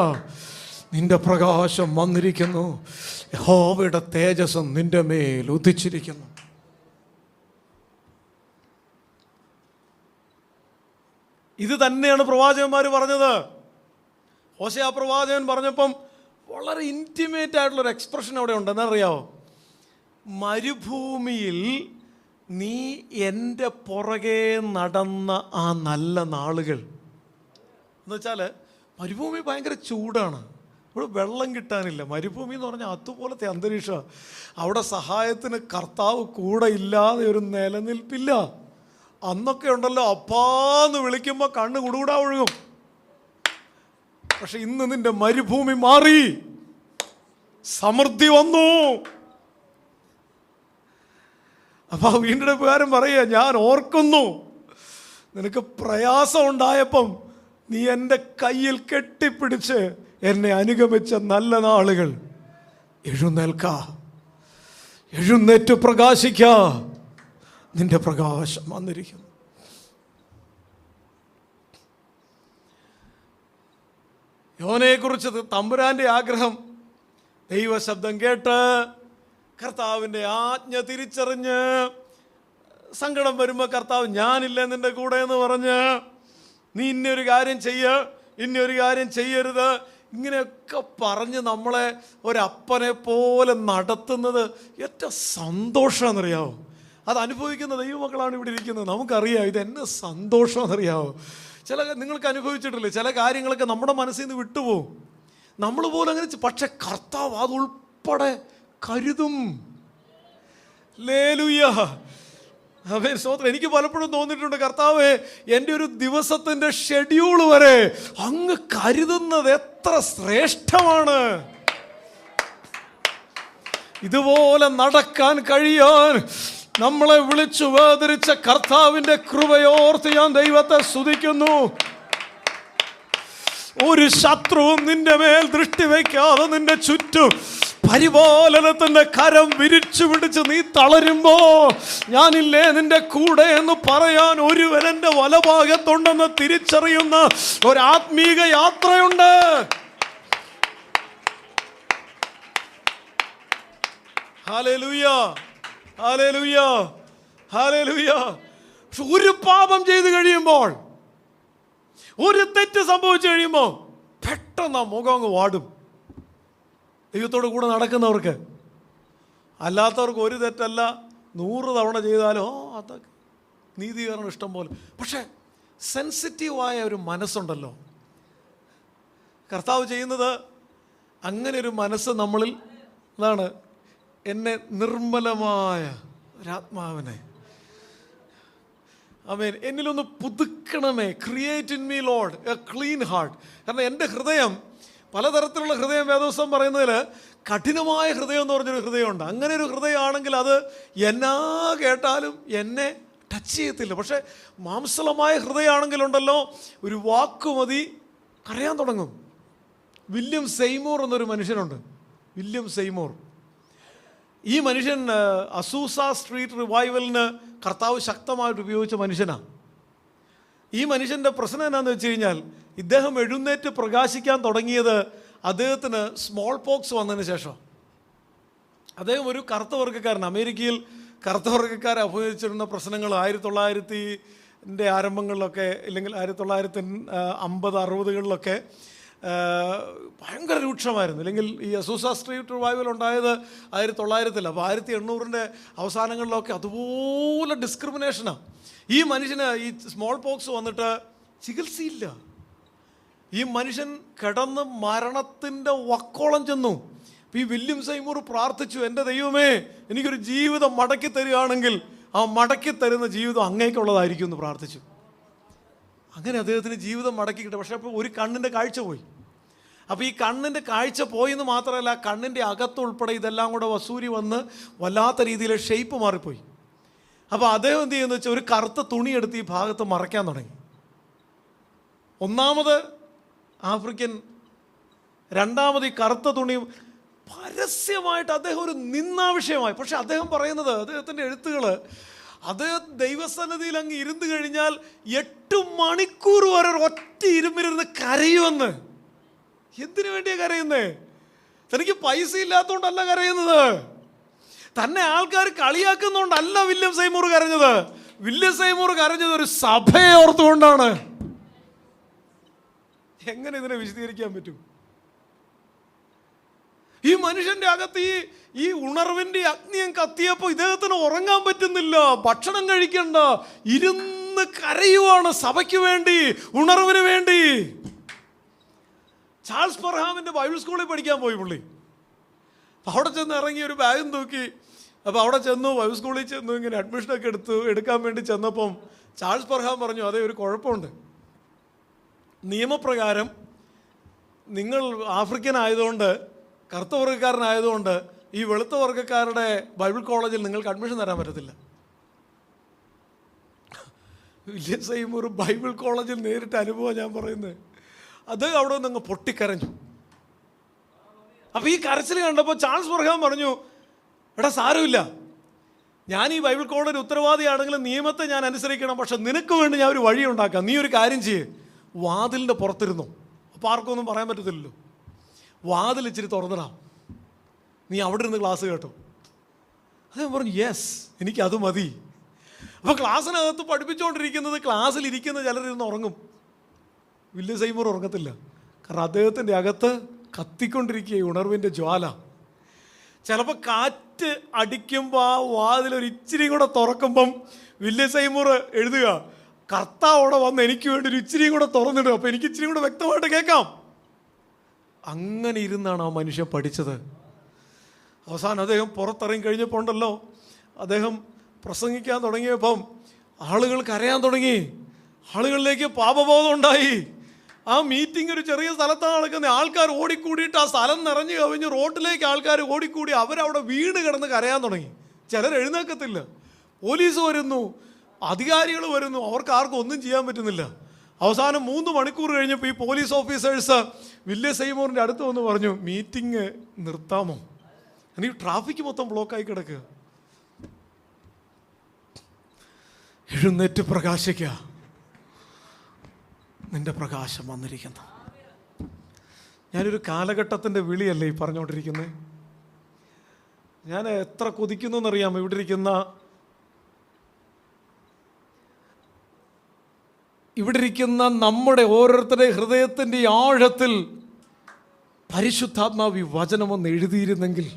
നിന്റെ പ്രകാശം വന്നിരിക്കുന്നു, യഹോവയുടെ തേജസ്സും നിന്റെ മേൽ ഉദിച്ചിരിക്കുന്നു. ഇത് തന്നെയാണ് പ്രവാചകന്മാർ പറഞ്ഞത്. ഹോശേയ പ്രവാചകൻ പറഞ്ഞപ്പം വളരെ ഇൻറ്റിമേറ്റ് ആയിട്ടുള്ളൊരു എക്സ്പ്രഷൻ അവിടെ ഉണ്ട്. എന്നറിയാമോ? മരുഭൂമിയിൽ നീ എൻ്റെ പുറകെ നടന്ന ആ നല്ല നാളുകൾ എന്നുവെച്ചാൽ മരുഭൂമി ഭയങ്കര ചൂടാണ്, ഇവിടെ വെള്ളം കിട്ടാനില്ല. മരുഭൂമി എന്ന് പറഞ്ഞാൽ അതുപോലത്തെ അന്തരീക്ഷമാണ്. അവിടെ സഹായത്തിന് കർത്താവ് കൂടെ ഇല്ലാതെ ഒരു നിലനിൽപ്പില്ല. അന്നൊക്കെ ഉണ്ടല്ലോ, അപ്പാന്ന് വിളിക്കുമ്പോൾ കണ്ണ് കുടുകൂടാ ഒഴുകും. പക്ഷെ ഇന്ന് നിന്റെ മരുഭൂമി മാറി, സമൃദ്ധി വന്നു. അപ്പോൾ വീണ്ടെടുപ്പുകാരൻ പറയുക, ഞാൻ ഓർക്കുന്നു നിനക്ക് പ്രയാസം ഉണ്ടായപ്പം നീ എൻ്റെ കയ്യിൽ കെട്ടിപ്പിടിച്ച് എന്നെ അനുഗമിച്ച നല്ല നാളുകൾ. എഴുന്നേൽക്ക, എഴുന്നേറ്റ് പ്രകാശിക്ക, നിന്റെ പ്രകാശം വന്നിരിക്കുന്നു. യോനയെക്കുറിച്ച് തമ്പുരാൻ്റെ ആഗ്രഹം, ദൈവശബ്ദം കേട്ട് കർത്താവിൻ്റെ ആജ്ഞ തിരിച്ചറിഞ്ഞ്, സങ്കടം വരുമ്പോൾ കർത്താവ് ഞാനില്ല നിൻ്റെ കൂടെ എന്ന് പറഞ്ഞ്, നീ ഇന്നൊരു കാര്യം ഇന്നൊരു കാര്യം ചെയ്യരുത്, ഇങ്ങനെയൊക്കെ പറഞ്ഞ് നമ്മളെ ഒരപ്പനെ പോലെ നടത്തുന്നത് ഏറ്റവും സന്തോഷമാണെന്നറിയാമോ? അത് അനുഭവിക്കുന്ന ദൈവമക്കളാണ് ഇവിടെ ഇരിക്കുന്നത്. നമുക്കറിയാം ഇത് എന്നെ സന്തോഷമാണെന്നറിയാമോ? നിങ്ങൾക്ക് അനുഭവിച്ചിട്ടില്ലേ, ചില കാര്യങ്ങളൊക്കെ നമ്മുടെ മനസ്സിൽ നിന്ന് വിട്ടുപോകും, നമ്മൾ പോലും അങ്ങനെ. പക്ഷെ കർത്താവ് അതുൾപ്പെടെ കരുതും. ഹല്ലേലൂയ, ആമേൻ, സ്തോത്രം. എനിക്ക് പലപ്പോഴും തോന്നിയിട്ടുണ്ട്, കർത്താവേ എൻ്റെ ഒരു ദിവസത്തിൻ്റെ ഷെഡ്യൂൾ വരെ അങ്ങ് കരുതുന്നത് എത്ര ശ്രേഷ്ഠമാണ്. ഇതുപോലെ നടക്കാൻ കഴിയാൻ നമ്മളെ വിളിച്ചു വേദരിച്ച കർത്താവിൻ്റെ കൃപയോർത്ത് ഞാൻ ദൈവത്തെ സ്തുതിക്കുന്നു. ഒരു ശത്രുവും നിന്റെ മേൽ ദൃഷ്ടി വയ്ക്കാതെ നിന്റെ ചുറ്റും പരിപാലനത്തിന്റെ കരം വിരിച്ചു പിടിച്ച് നീ തളരുമ്പോ ഞാനില്ലേ നിന്റെ കൂടെ എന്ന് പറയാൻ ഒരുവൻ എൻ്റെ വലഭാഗത്തുണ്ടെന്ന് തിരിച്ചറിയുന്ന ഒരാത്മീക യാത്രയുണ്ട്. ഹല്ലേലൂയ, ഹല്ലേലൂയ, ഹല്ലേലൂയ. ഒരു പാപം ചെയ്തു കഴിയുമ്പോൾ, ഒരു തെറ്റ് സംഭവിച്ചു കഴിയുമ്പോൾ പെട്ടെന്ന് മുഖം അങ്ങ് വാടും. ദൈവത്തോട് കൂടെ നടക്കുന്നവർക്ക്. അല്ലാത്തവർക്ക് ഒരു തെറ്റല്ല 100 തവണ ചെയ്താലോ അതൊക്കെ നീതീകരണം ഇഷ്ടം പോലെ. പക്ഷേ സെൻസിറ്റീവായ ഒരു മനസ്സുണ്ടല്ലോ, കർത്താവ് ചെയ്യുന്നത് അങ്ങനെ ഒരു മനസ്സ് നമ്മളിൽ, അതാണ് എന്നെ നിർമ്മലമായ ഒരാത്മാവിനെ, ആമേൻ, എന്നിലൊന്ന് പുതുക്കണമേ. Create in me Lord a clean heart. കാരണം എൻ്റെ ഹൃദയം, പലതരത്തിലുള്ള ഹൃദയം വേദപുസ്തകം പറയുന്നതിൽ കഠിനമായ ഹൃദയം എന്ന് പറഞ്ഞൊരു ഹൃദയമുണ്ട്. അങ്ങനെ ഒരു ഹൃദയമാണെങ്കിൽ അത് എന്നാ കേട്ടാലും എന്നെ ടച്ച് ചെയ്യത്തില്ല. പക്ഷേ മാംസളമായ ഹൃദയമാണെങ്കിലുണ്ടല്ലോ, ഒരു വാക്കുമതി കരയാൻ തുടങ്ങും. വില്യം സെയ്മൂർ എന്നൊരു മനുഷ്യനുണ്ട്, വില്യം സെയ്മൂർ. ഈ മനുഷ്യൻ അസൂസ സ്ട്രീറ്റ് റിവൈവലിന് കർത്താവ് ശക്തമായിട്ട് ഉപയോഗിച്ച മനുഷ്യനാണ്. ഈ മനുഷ്യൻ്റെ പ്രശ്നം എന്താണെന്ന് വെച്ച് കഴിഞ്ഞാൽ, ഇദ്ദേഹം എഴുന്നേറ്റ് പ്രകാശിക്കാൻ തുടങ്ങിയത് അദ്ദേഹത്തിന് സ്മോൾ പോക്സ് വന്നതിന് ശേഷം. അദ്ദേഹം ഒരു കറുത്ത വർഗ്ഗക്കാരൻ, അമേരിക്കയിൽ കറുത്ത വർഗ്ഗക്കാരെ അഭിമുഖീകരിച്ചിരുന്ന പ്രശ്നങ്ങൾ 1900 ആരംഭങ്ങളിലൊക്കെ, ഇല്ലെങ്കിൽ 1950-60കളിലൊക്കെ ഭയങ്കര രൂക്ഷമായിരുന്നു. ഇല്ലെങ്കിൽ ഈ അസൂസ സ്ട്രീറ്റ് റിവൈവൽ ഉണ്ടായത് 1900-ൽ. അപ്പോൾ 1800 അവസാനങ്ങളിലൊക്കെ അതുപോലെ ഡിസ്ക്രിമിനേഷനാണ്. ഈ മനുഷ്യന് ഈ സ്മോൾ പോക്സ് വന്നിട്ട് ചികിത്സയില്ല. ഈ മനുഷ്യൻ കിടന്ന് മരണത്തിൻ്റെ വക്കോളം ചെന്നു. ഈ വില്യം സെയ്മൂർ പ്രാർത്ഥിച്ചു, എൻ്റെ ദൈവമേ എനിക്കൊരു ജീവിതം മടക്കി തരികയാണെങ്കിൽ ആ മടക്കി തരുന്ന ജീവിതം അങ്ങേക്കുള്ളതായിരിക്കും എന്ന് പ്രാർത്ഥിച്ചു. അങ്ങനെ അദ്ദേഹത്തിന് ജീവിതം മടക്കി കിട്ടും. പക്ഷേ അപ്പോൾ ഒരു കണ്ണിൻ്റെ കാഴ്ച പോയി. അപ്പോൾ ഈ കണ്ണിൻ്റെ കാഴ്ച പോയെന്ന് മാത്രമല്ല, കണ്ണിൻ്റെ അകത്തുൾപ്പെടെ ഇതെല്ലാം കൂടെ വസൂരി വന്ന് വല്ലാത്ത രീതിയിൽ ഷേപ്പ് മാറിപ്പോയി. അപ്പോൾ അദ്ദേഹം എന്ത് ചെയ്യുന്നത് വെച്ചാൽ ഒരു കറുത്ത തുണിയെടുത്ത് ഈ ഭാഗത്ത് മറയ്ക്കാൻ തുടങ്ങി. ഒന്നാമത് ആഫ്രിക്കൻ, രണ്ടാമത് ഈ കറുത്ത തുണി പരസ്യമായിട്ട് അദ്ദേഹം ഒരു നിന്ദാവിഷയമായി. പക്ഷെ അദ്ദേഹം പറയുന്നത്, അദ്ദേഹത്തിൻ്റെ എഴുത്തുകൾ, അദ്ദേഹം ദൈവസന്നിധിയിൽ അങ്ങ് ഇരുന്ന് കഴിഞ്ഞാൽ 8 മണിക്കൂർ വരെ ഒറ്റ ഇരുമ്പിലിരുന്ന് കരയുമെന്ന്. എന്തിനു വേണ്ടിയാണ് കരയുന്നേ? തനിക്ക് പൈസ ഇല്ലാത്തതുകൊണ്ടല്ല കരയുന്നത്, തന്നെ ആൾക്കാർ കളിയാക്കുന്നതുകൊണ്ടല്ല വില്യം സെയ്മൂർ കരഞ്ഞത്. വില്യം സെയ്മൂർ കരഞ്ഞത് ഒരു സഭയെ ഓർത്തുകൊണ്ടാണ്. എങ്ങനെ ഇതിനെ വിശദീകരിക്കാൻ പറ്റും? ഈ മനുഷ്യൻ്റെ അകത്ത് ഈ ഉണർവിൻ്റെ അഗ്നിയും കത്തിയപ്പോൾ ഇദ്ദേഹത്തിന് ഉറങ്ങാൻ പറ്റുന്നില്ല, ഭക്ഷണം കഴിക്കണ്ട, ഇരുന്ന് കരയുവാണ് സഭയ്ക്ക് വേണ്ടി, ഉണർവിന് വേണ്ടി. ചാൾസ് പർഹാമിൻ്റെ ബൈബിൾ സ്കൂളിൽ പഠിക്കാൻ പോയി പുള്ളി. അവിടെ ചെന്ന് ഇറങ്ങി ഒരു ബാഗും തൂക്കി. അപ്പോൾ അവിടെ ചെന്നു, ബൈബിൾ സ്കൂളിൽ ചെന്നു, ഇങ്ങനെ അഡ്മിഷനൊക്കെ എടുക്കാൻ വേണ്ടി ചെന്നപ്പം ചാൾസ് പർഹാം പറഞ്ഞു, അതേ ഒരു കുഴപ്പമുണ്ട്. നിയമപ്രകാരം നിങ്ങൾ ആഫ്രിക്കൻ ആയതുകൊണ്ട്, കറുത്ത വർഗ്ഗക്കാരനായതുകൊണ്ട് ഈ വെളുത്ത വർഗ്ഗക്കാരുടെ ബൈബിൾ കോളേജിൽ നിങ്ങൾക്ക് അഡ്മിഷൻ തരാൻ പറ്റത്തില്ല. വില്യം സെയ്മൂർ ബൈബിൾ കോളേജിൽ നേരിട്ട് അനുഭവം ഞാൻ പറയുന്നത്. അത് അവിടെ നിന്ന് പൊട്ടിക്കരഞ്ഞു. അപ്പോൾ ഈ കരച്ചിൽ കണ്ടപ്പോൾ ചാൾസ് പർഹാം പറഞ്ഞു, എടാ സാരമില്ല, ഞാൻ ഈ ബൈബിൾ കോളേജിൽ ഉത്തരവാദിയാണെങ്കിലും നിയമത്തെ ഞാൻ അനുസരിക്കണം, പക്ഷെ നിനക്ക് വേണ്ടി ഞാൻ ഒരു വഴി ഉണ്ടാക്കാം. നീ ഒരു കാര്യം ചെയ്യേ, വാതിലിൻ്റെ പുറത്തിരുന്നു. അപ്പോൾ ആർക്കൊന്നും പറയാൻ പറ്റത്തില്ലല്ലോ. വാതിൽ ഇച്ചിരി തുറന്നിടാം, നീ അവിടെ ഇരുന്ന് ക്ലാസ് കേട്ടോ. അത് ഞാൻ പറഞ്ഞു, യെസ്, എനിക്കത് മതി. അപ്പോൾ ക്ലാസ്സിനകത്ത് പഠിപ്പിച്ചുകൊണ്ടിരിക്കുന്നത്, ക്ലാസ്സിലിരിക്കുന്ന ചിലരിരുന്ന് ഉറങ്ങും. വില്യം സെയ്മൂർ ഉറങ്ങത്തില്ല, കാരണം അദ്ദേഹത്തിൻ്റെ അകത്ത് കത്തിക്കൊണ്ടിരിക്കുക ഉണർവിൻ്റെ ജ്വാല. ചിലപ്പോൾ കാറ്റ് അടിക്കുമ്പോൾ ആ വാതിലൊരു ഇച്ചിരി കൂടെ തുറക്കുമ്പം വില്യം സെയ്മൂർ എഴുതുക, കർത്താവോടെ വന്ന് എനിക്ക് വേണ്ടി ഒരു ഇച്ചിരിയും കൂടെ തുറന്നിടും, അപ്പോൾ എനിക്ക് ഇച്ചിരി കൂടെ വ്യക്തമായിട്ട് കേൾക്കാം. അങ്ങനെ ഇരുന്നാണ് ആ മനുഷ്യൻ പഠിച്ചത്. അവസാനം അദ്ദേഹം പുറത്തിറങ്ങി കഴിഞ്ഞപ്പോൾ ഉണ്ടല്ലോ, അദ്ദേഹം പ്രസംഗിക്കാൻ തുടങ്ങിയപ്പം ആളുകൾക്ക് അറിയാൻ തുടങ്ങി, ആളുകളിലേക്ക് പാപബോധം ഉണ്ടായി. ആ മീറ്റിംഗ് ഒരു ചെറിയ സ്ഥലത്താണ് നടക്കുന്നത്. ആൾക്കാർ ഓടിക്കൂടിയിട്ട് ആ സ്ഥലം നിറഞ്ഞു കവിഞ്ഞ് റോഡിലേക്ക് ആൾക്കാർ ഓടിക്കൂടി അവരവിടെ വീണ് കിടന്ന് കരയാൻ തുടങ്ങി. ചിലർ എഴുന്നേക്കത്തില്ല. പോലീസ് വരുന്നു, അധികാരികൾ വരുന്നു, അവർക്ക് ആർക്കും ഒന്നും ചെയ്യാൻ പറ്റുന്നില്ല. അവസാനം 3 മണിക്കൂർ കഴിഞ്ഞപ്പോൾ ഈ പോലീസ് ഓഫീസേഴ്സ് വില്യം സെയ്മൂറിൻ്റെ അടുത്ത് വന്ന് പറഞ്ഞു, മീറ്റിംഗ് നിർത്താമോ, എനിക്ക് ട്രാഫിക് മൊത്തം ബ്ലോക്കായി കിടക്കുക. എഴുന്നേറ്റ് പ്രകാശിക്കുക, നിന്റെ പ്രകാശം വന്നിരിക്കുന്നു. ഞാനൊരു കാലഘട്ടത്തിൻ്റെ വിളിയല്ലേ ഈ പറഞ്ഞുകൊണ്ടിരിക്കുന്നത്. ഞാൻ എത്ര കൊതിക്കുന്നു എന്നറിയാം. ഇവിടെ ഇരിക്കുന്ന നമ്മുടെ ഓരോരുത്തരുടെ ഹൃദയത്തിൻ്റെ ആഴത്തിൽ പരിശുദ്ധാത്മാവി വചനമൊന്ന് എഴുതിയിരുന്നെങ്കിൽ,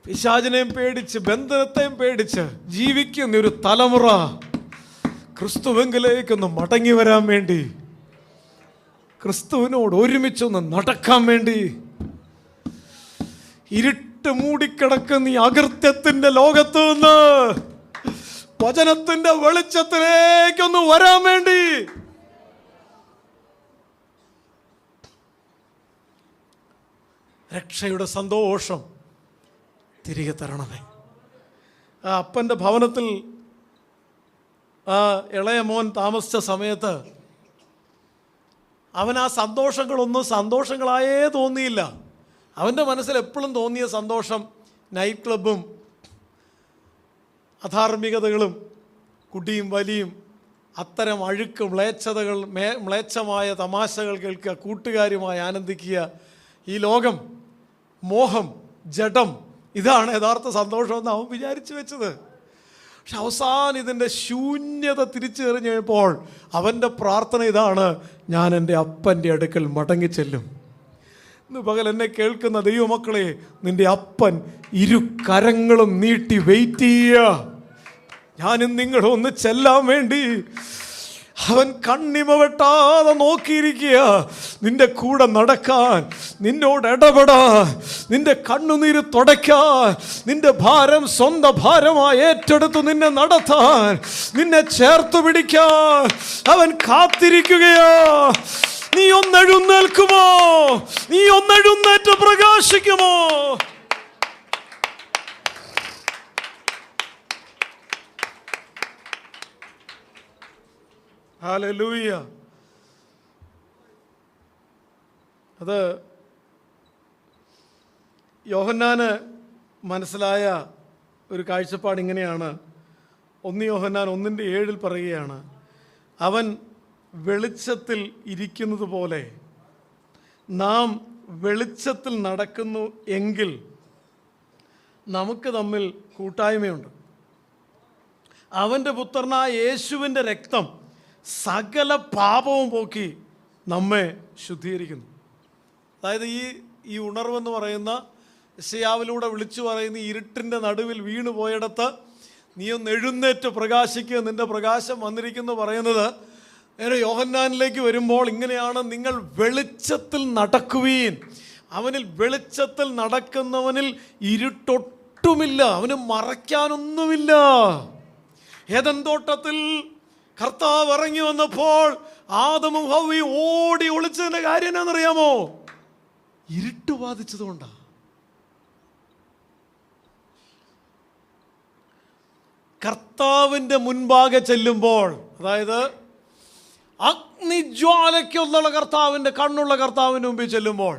പിശാചിനെയും പേടിച്ച് ബന്ധനത്തെയും പേടിച്ച് ജീവിക്കുന്ന ഒരു തലമുറ ക്രിസ്തുവെങ്കിലേക്കൊന്ന് മടങ്ങി വരാൻ വേണ്ടി, ക്രിസ്തുവിനോട് ഒരുമിച്ചൊന്ന് നടക്കാൻ വേണ്ടി, ഇരുട്ട് മൂടിക്കിടക്കുന്ന ഈ അകൃത്യത്തിൻ്റെ ലോകത്ത് നിന്ന് വചനത്തിന്റെ വെളിച്ചത്തിലേക്കൊന്ന് വരാൻ വേണ്ടി രക്ഷയുടെ സന്തോഷം തിരികെ തരണമേ. ആ അപ്പൻ്റെ ഭവനത്തിൽ ആ ഇളയ മോൻ താമസിച്ച സമയത്ത് അവൻ ആ സന്തോഷങ്ങളൊന്നും സന്തോഷങ്ങളായേ തോന്നിയില്ല. അവൻ്റെ മനസ്സിൽ എപ്പോഴും തോന്നിയ സന്തോഷം നൈറ്റ് ക്ലബും അധാർമികതകളും കുടിയും വലിയും അത്തരം അഴുക്ക് മ്ലേച്ഛതകൾ, മ്ലേച്ഛമായ തമാശകൾ കേൾക്കുക, കൂട്ടുകാരുമായി ആനന്ദിക്കുക. ഈ ലോകം, മോഹം, ജഡം, ഇതാണ് യഥാർത്ഥ സന്തോഷമെന്ന് അവൻ വിചാരിച്ചു വെച്ചത്. പക്ഷെ അവസാനം ഇതിൻ്റെ ശൂന്യത തിരിച്ചു എറിഞ്ഞപ്പോൾ അവൻ്റെ പ്രാർത്ഥന ഇതാണ്, ഞാൻ എൻ്റെ അപ്പൻ്റെ അടുക്കൽ മടങ്ങിച്ചെല്ലും. ഇന്ന് പകൽ എന്നെ കേൾക്കുന്ന ദൈവമക്കളെ, നിൻ്റെ അപ്പൻ 2 കരങ്ങളും നീട്ടി വെയിറ്റ് ചെയ്യുക. ഞാനും നിങ്ങളും ഒന്ന് ചെല്ലാൻ വേണ്ടി അവൻ കണ്ണിമ വെട്ടാതെ നോക്കിയിരിക്കുക. നിന്റെ കൂടെ നടക്കാൻ, നിന്നോട് ഇടപെടാൻ, നിന്റെ കണ്ണുനീര് തുടയ്ക്കാൻ, നിന്റെ ഭാരം സ്വന്തം ഭാരമായി ഏറ്റെടുത്ത് നിന്നെ നടത്താൻ, നിന്നെ ചേർത്ത് പിടിക്കാൻ അവൻ കാത്തിരിക്കുകയാ. നീ ഒന്നെഴുന്നേൽക്കുമോ? നീ ഒന്നെഴുന്നേറ്റ് പ്രകാശിക്കുമോ? ഹല്ലേലൂയ. അത് യോഹന്നാന് മനസ്സിലായ ഒരു കാഴ്ചപ്പാട് ഇങ്ങനെയാണ്. 1 യോഹന്നാൻ 1:7 പറയുകയാണ്, അവൻ വെളിച്ചത്തിൽ ഇരിക്കുന്നത് പോലെ നാം വെളിച്ചത്തിൽ നടക്കുന്നു എങ്കിൽ നമുക്ക് തമ്മിൽ കൂട്ടായ്മയുണ്ട്. അവൻ്റെ പുത്രനായ യേശുവിൻ്റെ രക്തം സകല പാപവും പോക്കി നമ്മെ ശുദ്ധീകരിക്കുന്നു. അതായത് ഈ ഉണർവെന്ന് പറയുന്ന യെശയ്യാവിലൂടെ വിളിച്ചു പറയുന്ന ഈ ഇരുട്ടിൻ്റെ നടുവിൽ വീണു പോയിടത്ത് നീ ഒന്ന് എഴുന്നേറ്റ് പ്രകാശിക്കുക, നിൻ്റെ പ്രകാശം വന്നിരിക്കുന്നു പറയുന്നത് നേരെ യോഹന്നാനിലേക്ക് വരുമ്പോൾ ഇങ്ങനെയാണ്: നിങ്ങൾ വെളിച്ചത്തിൽ നടക്കുവീൻ. അവനിൽ വെളിച്ചത്തിൽ നടക്കുന്നവനിൽ ഇരുട്ടൊട്ടുമില്ല, അവന് മറയ്ക്കാനൊന്നുമില്ല. ഏദൻ തോട്ടത്തിൽ കർത്താവ് ഇറങ്ങി വന്നപ്പോൾ ആദമും ഹവ്വയും ഓടി ഒളിച്ചതിൻ്റെ കാര്യം എന്നാണെന്നറിയാമോ? ഇരുട്ട് ബാധിച്ചതുകൊണ്ടാണ്. കർത്താവിൻ്റെ മുൻപാകെ ചെല്ലുമ്പോൾ, അതായത് അഗ്നിജ്വാലയ്ക്കൊന്നുള്ള കർത്താവിൻ്റെ കണ്ണുള്ള കർത്താവിൻ്റെ മുമ്പിൽ ചെല്ലുമ്പോൾ,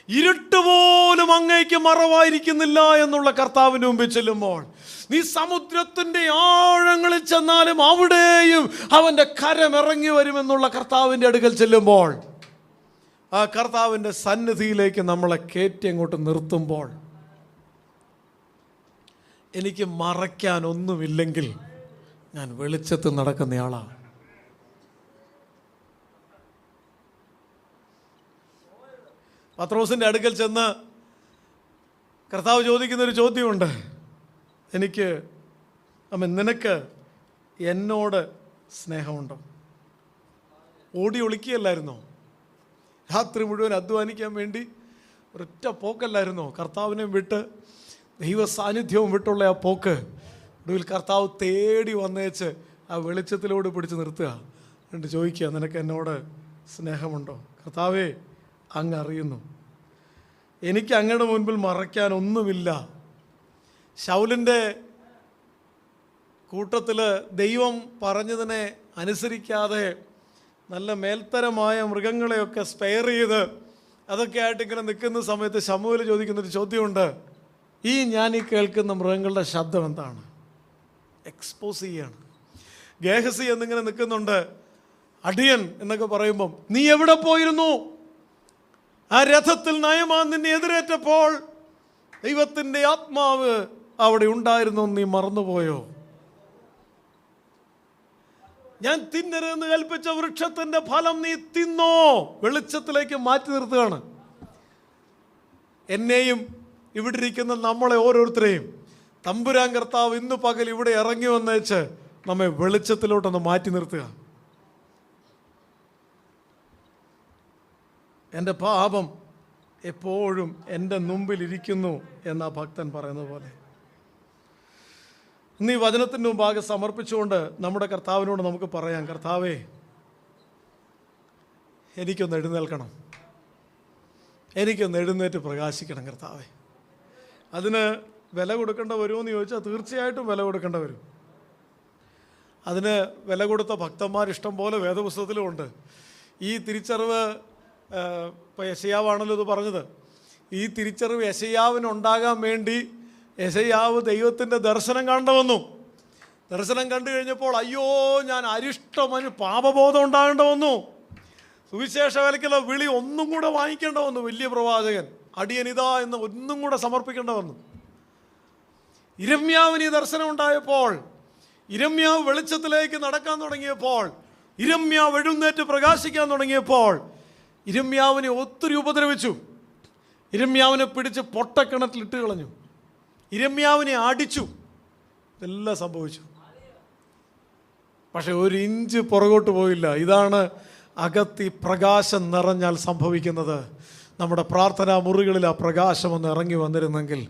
ഇരുട്ട് പോലും അങ്ങേക്ക് മറവായിരിക്കുന്നില്ല എന്നുള്ള കർത്താവിൻ്റെ മുമ്പിൽ ചെല്ലുമ്പോൾ, നീ സമുദ്രത്തിൻ്റെ ആഴങ്ങളിൽ ചെന്നാലും അവിടെയും അവൻ്റെ കരമിറങ്ങി വരുമെന്നുള്ള കർത്താവിൻ്റെ അടുക്കൽ ചെല്ലുമ്പോൾ, ആ കർത്താവിൻ്റെ സന്നിധിയിലേക്ക് നമ്മളെ കയറ്റി അങ്ങോട്ട് നിർത്തുമ്പോൾ, എനിക്ക് മറയ്ക്കാൻ ഒന്നുമില്ലെങ്കിൽ ഞാൻ വെളിച്ചത്തിൽ നടക്കുന്നയാളാണ്. പത്രോസിൻ്റെ അടുക്കൽ ചെന്ന് കർത്താവ് ചോദിക്കുന്നൊരു ചോദ്യമുണ്ട്: നിനക്ക് എന്നോട് സ്നേഹമുണ്ടോ? ഓടി ഒളിക്കുകയല്ലായിരുന്നോ? രാത്രി മുഴുവൻ അധ്വാനിക്കാൻ വേണ്ടി ഒരൊറ്റ പോക്കല്ലായിരുന്നോ? കർത്താവിനെയും വിട്ട് ദൈവ സാന്നിധ്യവും വിട്ടുള്ള ആ പോക്ക് ഒടുവിൽ കർത്താവ് തേടി വന്നേച്ച് ആ വെളിച്ചത്തിലോട് പിടിച്ച് നിർത്തുക. എന്നിട്ട് ചോദിക്കുക, നിനക്ക് എന്നോട് സ്നേഹമുണ്ടോ? കർത്താവേ, അങ്ങ് അറിയുന്നു, എനിക്ക് അങ്ങയുടെ മുൻപിൽ മറയ്ക്കാൻ ഒന്നുമില്ല. ശൗലിൻ്റെ കൂട്ടത്തിൽ ദൈവം പറഞ്ഞതിനെ അനുസരിക്കാതെ നല്ല മേൽത്തരമായ മൃഗങ്ങളെയൊക്കെ സ്പെയർ ചെയ്ത് അതൊക്കെ ആയിട്ട് ഇങ്ങനെ നിൽക്കുന്ന സമയത്ത് ശമൂവേൽ ചോദിക്കുന്നൊരു ചോദ്യമുണ്ട്: ഞാൻ കേൾക്കുന്ന മൃഗങ്ങളുടെ ശബ്ദം എന്താണ്? എക്സ്പോസ് ചെയ്യാണ്. ഗേഹസി എന്നിങ്ങനെ നിൽക്കുന്നുണ്ട്. അടിയൻ എന്നൊക്കെ പറയുമ്പം, നീ എവിടെ പോയിരുന്നു? ആ രഥത്തിൽ നയമാൻ നിന്നെ എതിരേറ്റപ്പോൾ ദൈവത്തിൻ്റെ ആത്മാവ് അവിടെ ഉണ്ടായിരുന്നു, നീ മറന്നുപോയോ? ഞാൻ തിന്നരുതെന്ന് കൽപ്പിച്ച വൃക്ഷത്തിൻ്റെ ഫലം നീ തിന്നോ? വെളിച്ചത്തിലേക്ക് മാറ്റി നിർത്തുകയാണ്. എന്നെയും ഇവിടെ ഇരിക്കുന്ന നമ്മളെ ഓരോരുത്തരെയും തമ്പുരാൻ കർത്താവ് ഇന്ന് പകൽ ഇവിടെ ഇറങ്ങി വന്നേച്ച് നമ്മെ വെളിച്ചത്തിലോട്ടൊന്ന് മാറ്റി നിർത്തുക. എൻ്റെ പാപം എപ്പോഴും എൻ്റെ മുമ്പിലിരിക്കുന്നു എന്ന ഭക്തൻ പറയുന്ന പോലെ ഇന്ന് ഈ വചനത്തിൻ്റെ മുമ്പാകെ സമർപ്പിച്ചുകൊണ്ട് നമ്മുടെ കർത്താവിനോട് നമുക്ക് പറയാം: കർത്താവേ, എനിക്കൊന്ന് എഴുന്നേൽക്കണം, എനിക്കൊന്ന് എഴുന്നേറ്റ് പ്രകാശിക്കണം. കർത്താവേ, അതിന് വില കൊടുക്കേണ്ട വരുമെന്ന് ചോദിച്ചാൽ തീർച്ചയായിട്ടും വില കൊടുക്കേണ്ട വരും. അതിന് വില കൊടുത്ത ഭക്തന്മാർ ഇഷ്ടം പോലെ വേദപുസ്തകത്തിലുമുണ്ട്. ഈ തിരിച്ചറിവ് ഇപ്പോൾ യെശയ്യാവാണല്ലോ ഇത് പറഞ്ഞത്. ഈ തിരിച്ചറിവ് യെശയ്യാവിനുണ്ടാകാൻ വേണ്ടി യെശയ്യാവ് ദൈവത്തിൻ്റെ ദർശനം കണ്ടു വന്നു. ദർശനം കണ്ടു കഴിഞ്ഞപ്പോൾ അയ്യോ ഞാൻ അരിഷ്ടമന് പാപബോധം ഉണ്ടാകേണ്ട വന്നു. സുവിശേഷ വേലയ്ക്കുള്ള വിളി ഒന്നും കൂടെ വാങ്ങിക്കേണ്ട വന്നു. വലിയ പ്രവാചകൻ അടിയനിതാ എന്ന് ഒന്നും കൂടെ സമർപ്പിക്കേണ്ട വന്നു. ഇരമ്യാവിന് ഈ ദർശനം ഉണ്ടായപ്പോൾ, ഇരമ്യാവ് വെളിച്ചത്തിലേക്ക് നടക്കാൻ തുടങ്ങിയപ്പോൾ, ഇരമ്യാവ് എഴുന്നേറ്റ് പ്രകാശിക്കാൻ തുടങ്ങിയപ്പോൾ ഇരമ്യാവിനെ ഒത്തിരി ഉപദ്രവിച്ചു. ഇരമ്യാവിനെ പിടിച്ച് പൊട്ടക്കിണറ്റിലിട്ട് കളഞ്ഞു. ഇരമ്യാവിനെ അടിച്ചു. ഇതെല്ലാം സംഭവിച്ചു. പക്ഷെ ഒരു ഇഞ്ച് പുറകോട്ട് പോയില്ല. ഇതാണ് അകത്തി പ്രകാശം നിറഞ്ഞാൽ സംഭവിക്കുന്നത്. നമ്മുടെ പ്രാർത്ഥനാ മുറികളിൽ ആ പ്രകാശം ഒന്ന് ഇറങ്ങി വന്നിരുന്നെങ്കിൽ,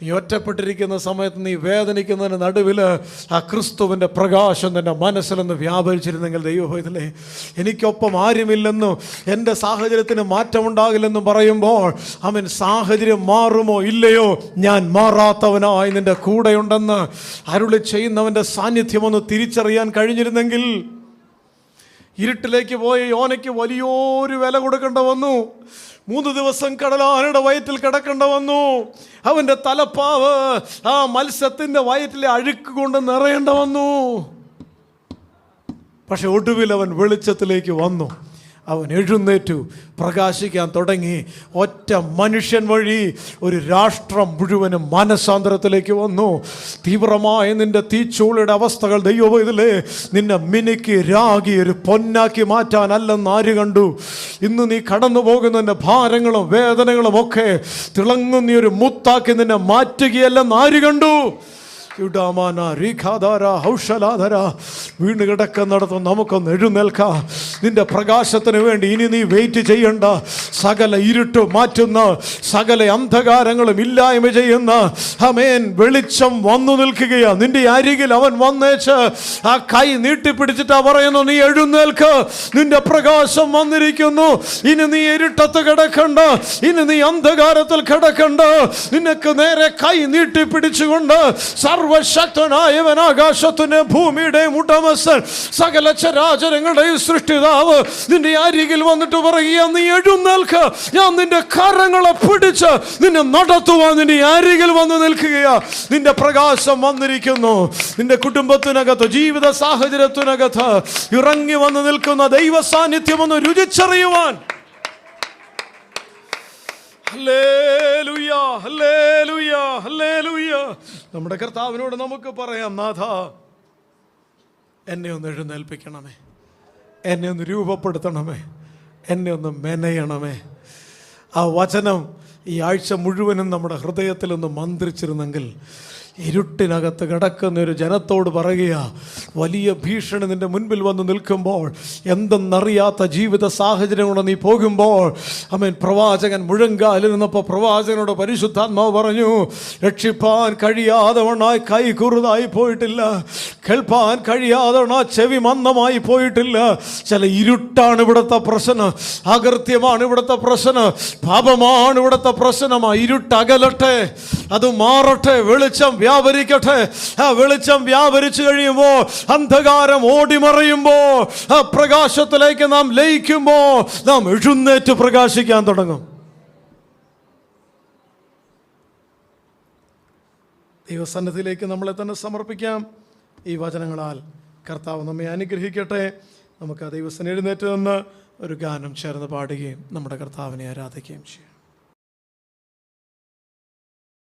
നീ ഒറ്റപ്പെട്ടിരിക്കുന്ന സമയത്ത്, നീ വേദനിക്കുന്നതിന് നടുവിൽ ആ ക്രിസ്തുവിൻ്റെ പ്രകാശം നിൻ്റെ മനസ്സിലൊന്ന് വ്യാപരിച്ചിരുന്നെങ്കിൽ, ദൈവത്തിലെ എനിക്കൊപ്പം ആരുമില്ലെന്നും എൻ്റെ സാഹചര്യത്തിന് മാറ്റമുണ്ടാകില്ലെന്നും പറയുമ്പോൾ, അവൻ സാഹചര്യം മാറുമോ ഇല്ലയോ, ഞാൻ മാറാത്തവനായി നിൻ്റെ കൂടെയുണ്ടെന്ന് അരുളി ചെയ്യുന്നവൻ്റെ സാന്നിധ്യമൊന്ന് തിരിച്ചറിയാൻ കഴിഞ്ഞിരുന്നെങ്കിൽ, ഇരുട്ടിലേക്ക് പോയ യോനയ്ക്ക് വലിയൊരു വില കൊടുക്കേണ്ട വന്നു. 3 ദിവസം കടലാനയുടെ വയറ്റിൽ കിടക്കേണ്ട വന്നു. അവൻ്റെ തലപ്പാവ് ആ മത്സ്യത്തിൻ്റെ വയറ്റിലെ അഴുക്ക് കൊണ്ട് നിറയേണ്ട വന്നു. പക്ഷെ ഒടുവിൽ അവൻ വെളിച്ചത്തിലേക്ക് വന്നു. അവൻ എഴുന്നേറ്റു പ്രകാശിക്കാൻ തുടങ്ങി. ഒറ്റ മനുഷ്യൻ വഴി ഒരു രാഷ്ട്രം മുഴുവനും മാനസാന്തരത്തിലേക്ക് വന്നു. തീവ്രമായ നിന്റെ തീച്ചൂളയുടെ അവസ്ഥകൾ ദൈവം ഇതിലേ നിന്നെ മിനുക്കി രാഗി ഒരു പൊന്നാക്കി മാറ്റാനല്ലെന്ന് ആര് കണ്ടു? ഇന്ന് നീ കടന്നു പോകുന്നതിൻ്റെ ഭാരങ്ങളും വേദനകളും ഒക്കെ തിളങ്ങുന്ന ഒരു മുത്താക്കി നിന്നെ മാറ്റുകയല്ലെന്ന് ആര് കണ്ടു? വീണ് കിടക്കുന്നിടത്ത് നമുക്കൊന്ന് എഴുന്നേൽക്കാം. നിന്റെ പ്രകാശത്തിന് വേണ്ടി ഇനി നീ വെയിറ്റ് ചെയ്യണ്ട. സകല ഇരുട്ട് മാറ്റുന്ന, സകല അന്ധകാരങ്ങളും ഇല്ലായ്മ ചെയ്യുന്ന ആമേൻ വെളിച്ചം വന്നു നിൽക്കുകയാ നിന്റെ അരികിൽ. അവൻ വന്നേച്ച് ആ കൈ നീട്ടിപ്പിടിച്ചിട്ടാ പറയുന്നു, നീ എഴുന്നേൽക്ക്, നിന്റെ പ്രകാശം വന്നിരിക്കുന്നു. ഇനി നീ ഇരുട്ടത്ത് കിടക്കണ്ട, ഇനി നീ അന്ധകാരത്തിൽ കിടക്കണ്ട. നിനക്ക് നേരെ കൈ നീട്ടിപ്പിടിച്ചുകൊണ്ട് സർവശക്തനായവൻ, ആകാശത്തിന്റെ ഭൂമിയുടെയും ഉടമസ്ഥൻ, സകല ചരാചരങ്ങളുടെയും സൃഷ്ടിതാവ് നിന്റെ അരികിൽ വന്നിട്ട് പറയുക, നീ എഴുന്നേൽക്ക്, ഞാൻ നിന്റെ കരങ്ങളെ പിടിച്ച് നിന്നെ നടത്തുവാൻ നിന്റെ അരികിൽ വന്ന് നിൽക്കുകയാ. നിന്റെ പ്രകാശം വന്നിരിക്കുന്നു. നിന്റെ കുടുംബത്തിനകത്ത്, ജീവിത സാഹചര്യത്തിനകത്ത് ഇറങ്ങി വന്ന് നിൽക്കുന്ന ദൈവ സാന്നിധ്യം ഒന്ന് രുചിച്ചറിയുവാൻ. ഹല്ലേലൂയ, ഹല്ലേലൂയ, ഹല്ലേലൂയ. നമ്മുടെ കർത്താവിനോട് നമുക്ക് പറയാം, നാഥ എന്നെ ഒന്ന് എഴുന്നേൽപ്പിക്കണമേ, എന്നെ ഒന്ന് രൂപപ്പെടുത്തണമേ, എന്നെ ഒന്ന് മെനയണമേ. ആ വചനം ഈ ആഴ്ച മുഴുവനും നമ്മുടെ ഹൃദയത്തിൽ ഒന്ന് മന്ത്രിച്ചിരുന്നെങ്കിൽ, ഇരുട്ടിനകത്ത് കിടക്കുന്ന ഒരു ജനത്തോട് പറയുക, വലിയ ഭീഷണി നിന്റെ മുൻപിൽ വന്ന് നിൽക്കുമ്പോൾ, എന്തെന്നറിയാത്ത ജീവിത സാഹചര്യങ്ങളോട് നീ പോകുമ്പോൾ, ആമേൻ, പ്രവാചകൻ മുഴങ്കാലിരുന്നപ്പോൾ പ്രവാചകനോട് പരിശുദ്ധാത്മാവ് പറഞ്ഞു, രക്ഷിപ്പാൻ കഴിയാതെ വണ്ണായി കൈ കുറുതായി പോയിട്ടില്ല, കേൾപ്പാൻ കഴിയാതെ വണ്ണ ചെവി മന്ദമായി പോയിട്ടില്ല. ചില ഇരുട്ടാണ് ഇവിടുത്തെ പ്രശ്നം, അകൃത്യമാണ് ഇവിടുത്തെ പ്രശ്നം, പാപമാണ് ഇവിടുത്തെ പ്രശ്നം. ആ ഇരുട്ടകലട്ടെ, അത് മാറട്ടെ, വെളിച്ചം വ്യാപരിക്കട്ടെ. ആ വെളിച്ചം വ്യാപരിച്ചു കഴിയുമ്പോ, അന്ധകാരം ഓടിമറയുമ്പോ, ആ പ്രകാശത്തിലേക്ക് നാം ലയിക്കുമ്പോ, നാം എഴുന്നേറ്റ് പ്രകാശിക്കാൻ തുടങ്ങും. ദൈവസന്നിധിയിലേക്ക് നമ്മളെ തന്നെ സമർപ്പിക്കാം. ഈ വചനങ്ങളാൽ കർത്താവ് നമ്മെ അനുഗ്രഹിക്കട്ടെ. നമുക്ക് ആ ദൈവസന്നിധി എഴുന്നേറ്റ് നിന്ന് ഒരു ഗാനം ചേർന്ന് പാടുകയും നമ്മുടെ കർത്താവിനെ ആരാധിക്കുകയും ചെയ്യാം.